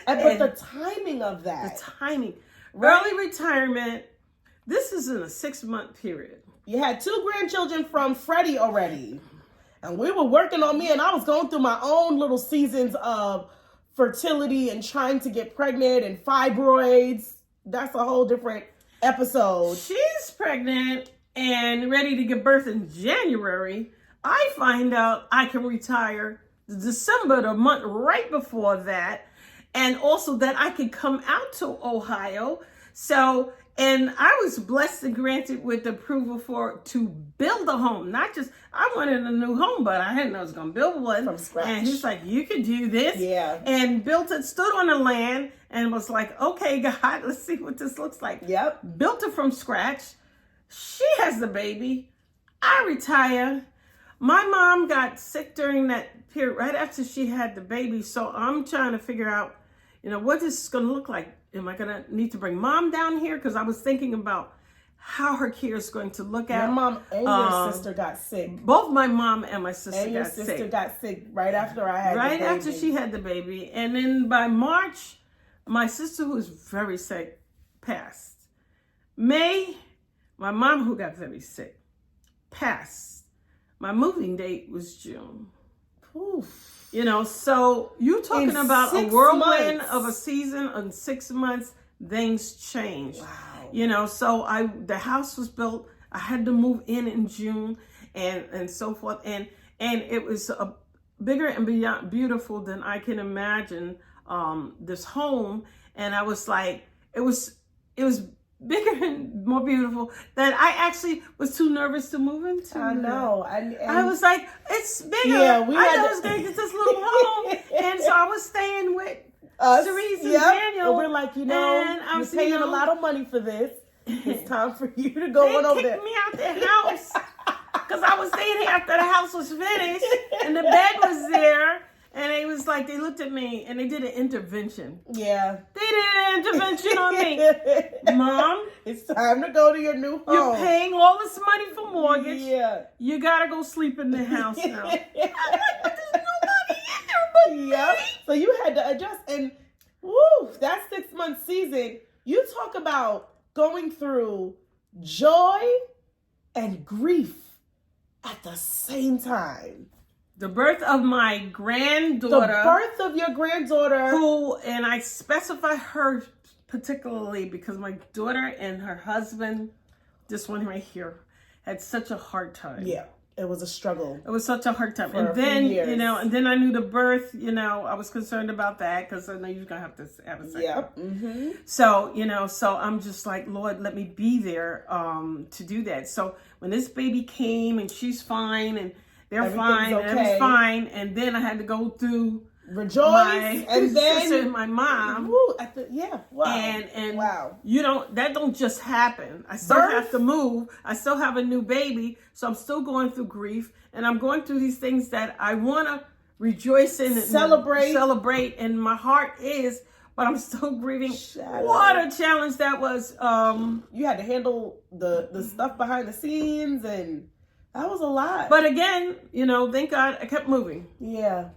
But the timing of that. The timing. Right? Early retirement. This is in a 6-month period. You had 2 grandchildren from Freddie already. And we were working on me, and I was going through my own little seasons of fertility and trying to get pregnant and fibroids. That's a whole different episode. She's pregnant and ready to give birth in January. I find out I can retire December, the month right before that. And also that I can come out to Ohio. So, and I was blessed and granted with approval to build a home. Not just, I wanted a new home, but I didn't know I was going to build one. From scratch. And he's like, you can do this. Yeah. And built it, stood on the land and was like, okay, God, let's see what this looks like. Yep. Built it from scratch. She has the baby. I retire. My mom got sick during that period, right after she had the baby. So I'm trying to figure out, what this is going to look like. Am I going to need to bring mom down here? Because I was thinking about how her care is going to look at. Your mom and your sister got sick. Both my mom and my sister got sick. And your sister got sick right after I had the baby. Right after she had the baby. And then by March, my sister, who was very sick, passed. May, my mom, who got very sick, passed. My moving date was June. Oof. So you're talking about a whirlwind of a season in 6 months, things changed. Wow. So the house was built. I had to move in June and so forth. And it was bigger and beyond beautiful than I can imagine, this home. And I was like, it was bigger and more beautiful that I actually was too nervous to move into. I know. I was like, it's bigger. Yeah, I was going to get this little home. And so I was staying with Sirece and Daniel. And we're like, you're paying a lot of money for this. It's time for you to go on over there. They kicked me out their house because I was staying here after the house was finished and the bed was there. And they was like, they looked at me and they did an intervention. Yeah. They did an intervention on me. Mom, it's time to go to your new home. You're paying all this money for mortgage. Yeah. You got to go sleep in the house now. I'm like, but there's nobody in there Yeah. So you had to adjust, and woo, that 6-month season, you talk about going through joy and grief at the same time. The birth of my granddaughter. The birth of your granddaughter. Who, and I specify her particularly because my daughter and her husband, this one right here, had such a hard time. Yeah. It was a struggle. It was such a hard time. For And a few then, years. and then I knew the birth, I was concerned about that because I know you're going to have to have a second. Yep. Mm-hmm. So, so I'm just like, Lord, let me be there to do that. So when this baby came and she's fine and they're fine, okay. and everything's fine. And then I had to go through Rejoice. my And then sister and my mom. Woo, wow. And wow. That don't just happen. I still have to move. I still have a new baby. So I'm still going through grief. And I'm going through these things that I want to rejoice in and celebrate. And my heart is, but I'm still grieving. What a challenge that was. You had to handle the stuff behind the scenes, and that was a lot. But again, thank God I kept moving. Yeah.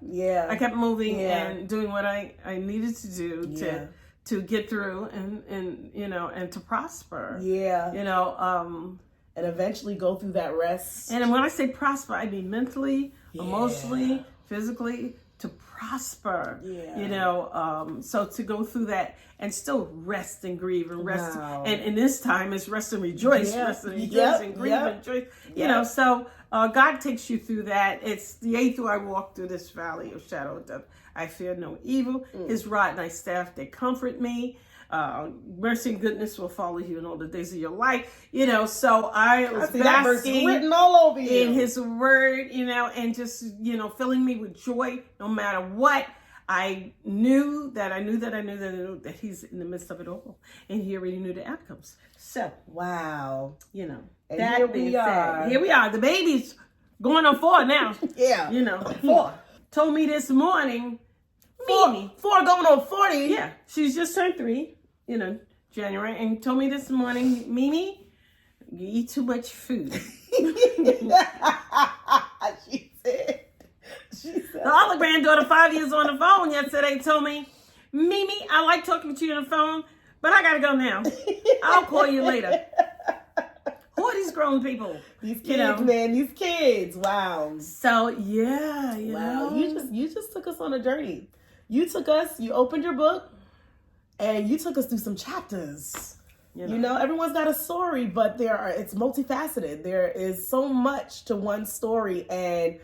I kept moving and doing what I needed to do to get through and and to prosper. Yeah. And eventually go through that rest. And when I say prosper, I mean mentally, emotionally, physically, to prosper. Yeah. So to go through that and still rest and grieve and rest. Wow. And this time it's rest and rejoice, rest and rejoice and grieve and rejoice. So God takes you through that. It's the 8th I walk through this valley of shadow of death. I fear no evil. His rod and thy staff, they comfort me. Mercy and goodness will follow you in all the days of your life. So I was basking written all over you in his word, and just, filling me with joy no matter what. I knew that he's in the midst of it all, and he already knew the outcomes. So, wow. And that here we are. Here we are. The baby's going on 4 now. Yeah. 4. Told me this morning, Mimi. 4 going on 40. Yeah. She's just turned 3, January, and told me this morning, Mimi, you eat too much food. She said. The other granddaughter, 5 years, on the phone yesterday, told me, Mimi, I like talking to you on the phone, but I gotta go now. I'll call you later. Who are these grown people? These kids, man. These kids. Wow. So yeah, wow. You just took us on a journey. You opened your book, and you took us through some chapters. Everyone's got a story, but it's multifaceted. There is so much to one story, and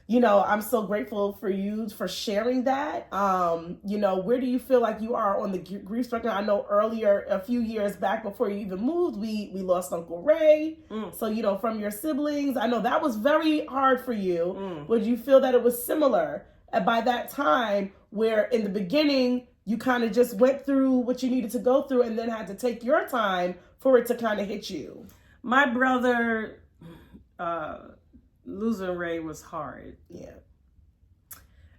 I'm so grateful for you for sharing that. Where do you feel like you are on the grief spectrum? I know earlier, a few years back before you even moved, we lost Uncle Ray. So, from your siblings, I know that was very hard for you. Would you feel that it was similar by that time, where in the beginning, you kind of just went through what you needed to go through and then had to take your time for it to kind of hit you? My brother, losing Ray was hard. Yeah.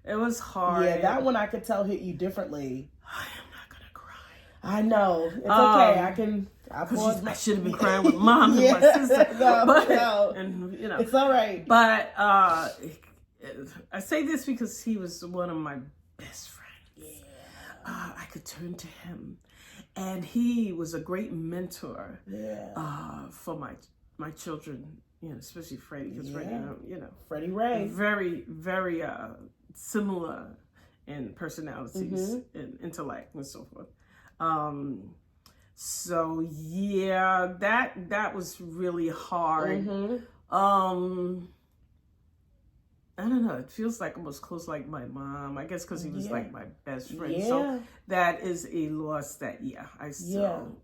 It was hard. Yeah, that one I could tell hit you differently. I am not going to cry. I know. It's okay. I should have been crying with Mom and my sister. No. And, it's all right. But I say this because he was one of my best friends. Yeah. I could turn to him. And he was a great mentor for my children. Especially Freddie, because Freddie, Freddie Ray, very, very similar in personalities and intellect and so forth. So yeah, that was really hard. I don't know. It feels like almost close like my mom. I guess because he was like my best friend. Yeah. So that is a loss that, I still,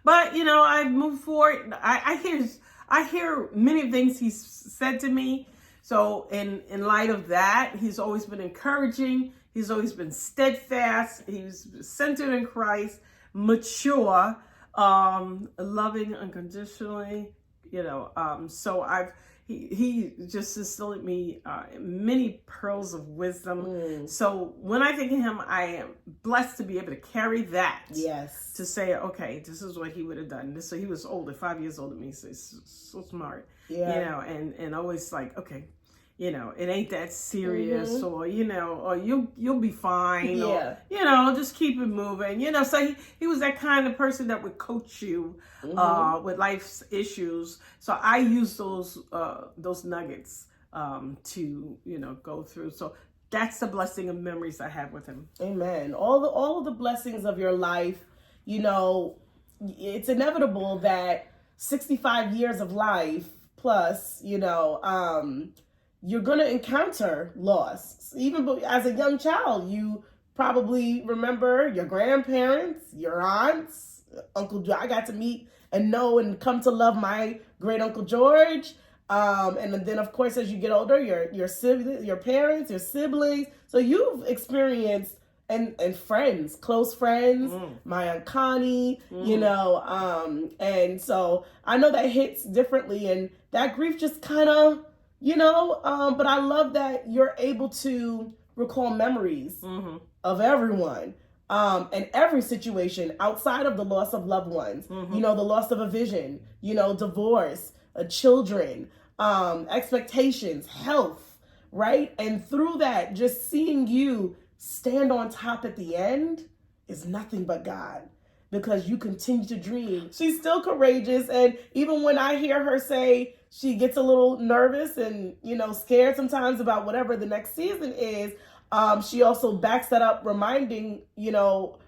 But, I've moved forward. I hear many things he's said to me. So in light of that, he's always been encouraging. He's always been steadfast. He's centered in Christ, mature, loving unconditionally, so he just instilled in me many pearls of wisdom. So when I think of him, I am blessed to be able to carry that. Yes. To say, okay, this is what he would have done. So he was older, 5 years older than me. So he's so smart. Yeah. And always like, okay, it ain't that serious, or, or you'll be fine, Yeah. or, just keep it moving, so he was that kind of person that would coach you, with life's issues. So I use those nuggets, to, go through. So that's the blessing of memories I have with him. Amen. All of the blessings of your life, it's inevitable that 65 years of life plus, you're going to encounter loss. Even as a young child, you probably remember your grandparents, your aunts, Uncle George. I got to meet and know and come to love my great Uncle George. And then, of course, as you get older, your siblings, your parents, your siblings. So you've experienced and friends, close friends, my Aunt Connie, and so I know that hits differently, and that grief just kind of, but I love that you're able to recall memories of everyone, and every situation outside of the loss of loved ones, the loss of a vision, divorce, children, expectations, health, right? And through that, just seeing you stand on top at the end is nothing but God, because you continue to dream. She's still courageous. And even when I hear her say she gets a little nervous and, scared sometimes about whatever the next season is, she also backs that up, reminding,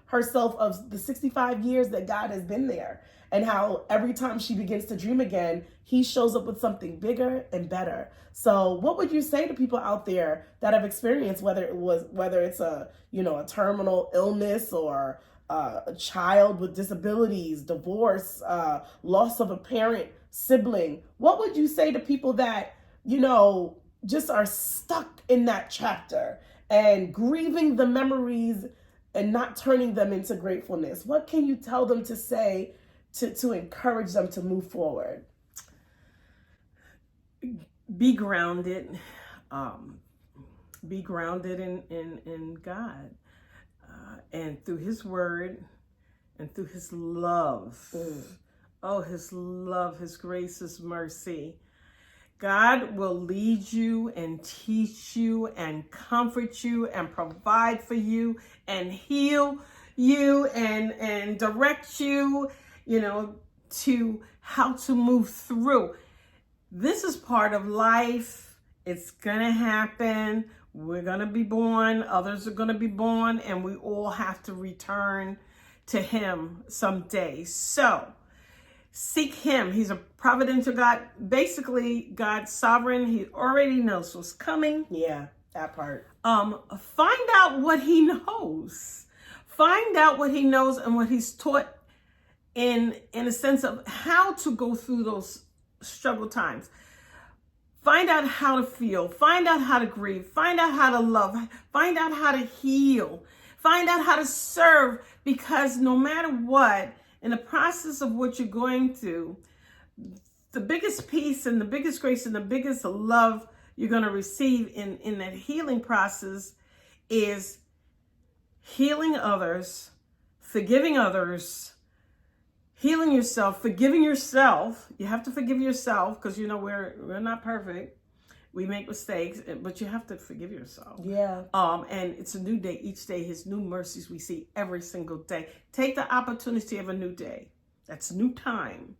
herself of the 65 years that God has been there, and how every time she begins to dream again, he shows up with something bigger and better. So what would you say to people out there that have experienced, whether it's a terminal illness, or a child with disabilities, divorce, loss of a parent, sibling? What would you say to people that, just are stuck in that chapter and grieving the memories and not turning them into gratefulness? What can you tell them to say to encourage them to move forward? Be grounded. Be grounded in God, and through his word, and through his love. Oh, his love, his grace, his mercy. God will lead you and teach you and comfort you and provide for you and heal you and direct you, to how to move through. This is part of life. It's going to happen. We're going to be born. Others are going to be born. And we all have to return to him someday. So seek him. He's a providential God. Basically, God's sovereign. He already knows what's coming. Yeah, that part. Find out what he knows. Find out what he knows and what he's taught in a sense of how to go through those struggle times. Find out how to feel. Find out how to grieve. Find out how to love. Find out how to heal. Find out how to serve, because no matter what, in the process of what you're going through, the biggest peace and the biggest grace and the biggest love you're going to receive in that healing process is healing others, forgiving others, healing yourself, forgiving yourself. You have to forgive yourself, because we're not perfect. We make mistakes, but you have to forgive yourself. Yeah. And it's a new day. Each day, his new mercies we see every single day. Take the opportunity of a new day. That's new time,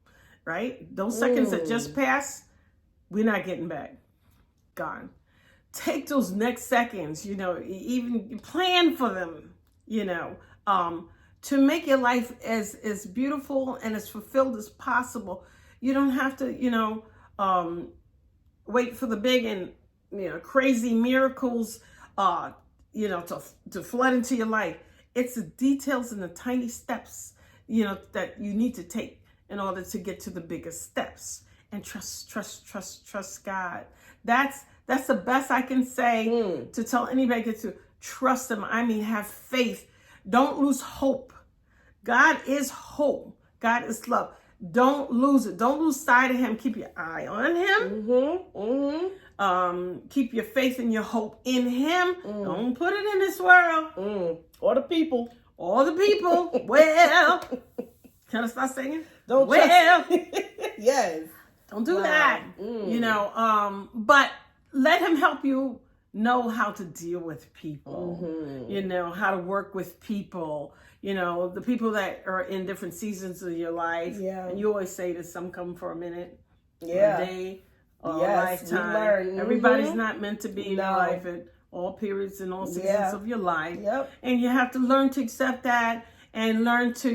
right? Those seconds that just passed, we're not getting back. Gone. Take those next seconds, even plan for them, to make your life as beautiful and as fulfilled as possible. You don't have to, wait for the big and, crazy miracles, to flood into your life. It's the details and the tiny steps, that you need to take in order to get to the biggest steps. And trust God. That's the best I can say to tell anybody to trust him. I mean, have faith. Don't lose hope. God is hope. God is love. Don't lose it. Don't lose sight of him. Keep your eye on him. Keep your faith and your hope in him. Don't put it in this world. Or the people. All the people. Well, can I start singing? Don't well. Yes. Don't do that. But let him help you know how to deal with people, how to work with people, the people that are in different seasons of your life. Yeah. And you always say that some come for a minute, a day, or a lifetime. Learn. Everybody's not meant to be in your life at all periods and all seasons of your life. Yep. And you have to learn to accept that and learn to,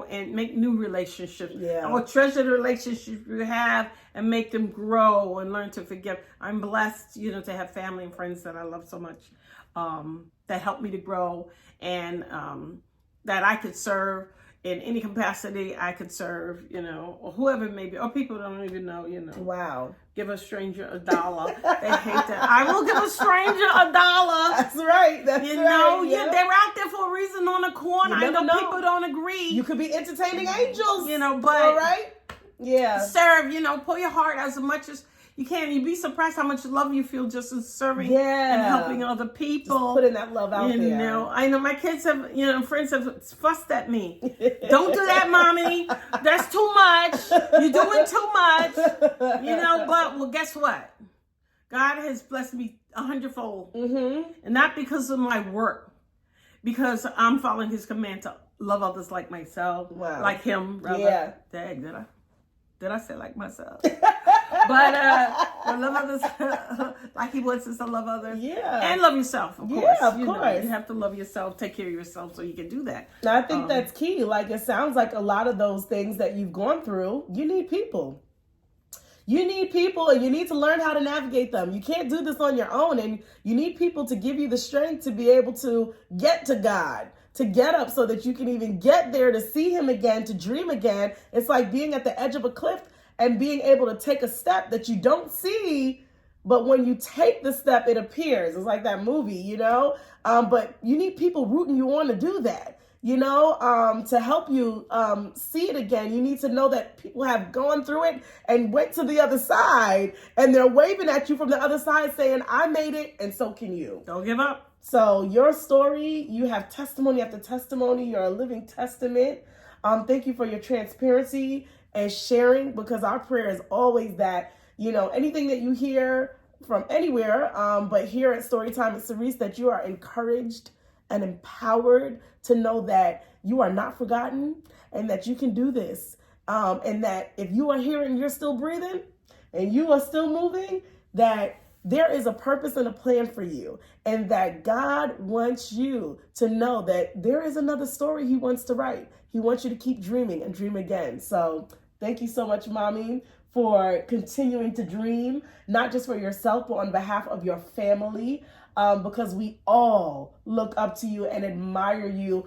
and make new relationships. Yeah. Or treasure the relationships you have and make them grow and learn to forgive. I'm blessed, to have family and friends that I love so much, that help me to grow, and that I could serve in any capacity I could serve, or whoever it may be, or people don't even know, Wow. Give a stranger $1. They hate that. I will give a stranger $1. That's right. That's right. Yeah, they're out there for a reason on the corner. I know people don't agree. You could be entertaining angels. But all right. Yeah. Serve, pour your heart as much as you can. You'd be surprised how much love you feel just in serving and helping other people. Just putting that love out there. I know my kids have, friends have fussed at me. Don't do that, mommy. That's too much. You're doing too much. But guess what? God has blessed me 100-fold. And not because of my work, because I'm following his command to love others like myself, like him, rather. Yeah. Dang, did I say like myself? But love others like he wants us to love others. Yeah. And love yourself, of course. Yeah, of course. You have to love yourself, take care of yourself so you can do that. I think that's key. Like, it sounds like a lot of those things that you've gone through, you need people. You need people, and you need to learn how to navigate them. You can't do this on your own, and you need people to give you the strength to be able to get to God, to get up so that you can even get there, to see him again, to dream again. It's like being at the edge of a cliff and being able to take a step that you don't see, but when you take the step, it appears. It's like that movie, but you need people rooting you on to do that. To help you see it again. You need to know that people have gone through it and went to the other side, and they're waving at you from the other side saying, I made it, and so can you. Don't give up. So your story, you have testimony after testimony. You're a living testament. Thank you for your transparency and sharing, because our prayer is always that, anything that you hear from anywhere, but here at Storytime with Sirece, that you are encouraged and empowered to know that you are not forgotten and that you can do this. And that if you are here and you're still breathing and you are still moving, that there is a purpose and a plan for you, and that God wants you to know that there is another story he wants to write. He wants you to keep dreaming and dream again. So thank you so much, Mommy, for continuing to dream, not just for yourself, but on behalf of your family. Because we all look up to you and admire you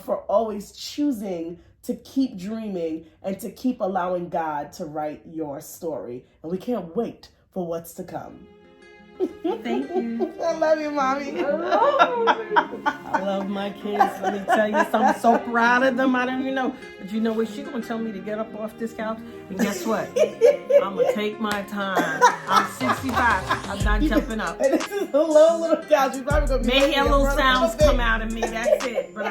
for always choosing to keep dreaming and to keep allowing God to write your story. And we can't wait for what's to come. Thank you. I love you, Mommy. I love my kids. Let me tell you something. I'm so proud of them. I don't even know. But you know what? She's going to tell me to get up off this couch. And guess what? I'm going to take my time. I'm 65. I'm not jumping up. And this is a low little couch. You're probably going to be maybe a little sounds come out of me. That's it. But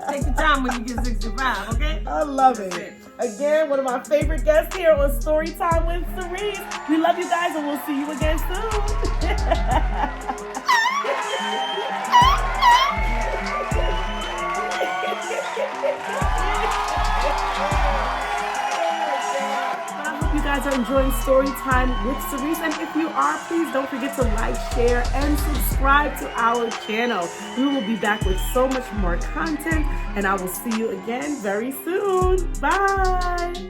take your time when you get 65, okay? I love it. Again, one of my favorite guests here on Storytime with Sirece. We love you guys, and we'll see you again soon. I hope you guys are enjoying Storytime with Sirece, and if you are, please don't forget to like, share, and subscribe to our channel. We will be back with so much more content, and I will see you again very soon. Bye.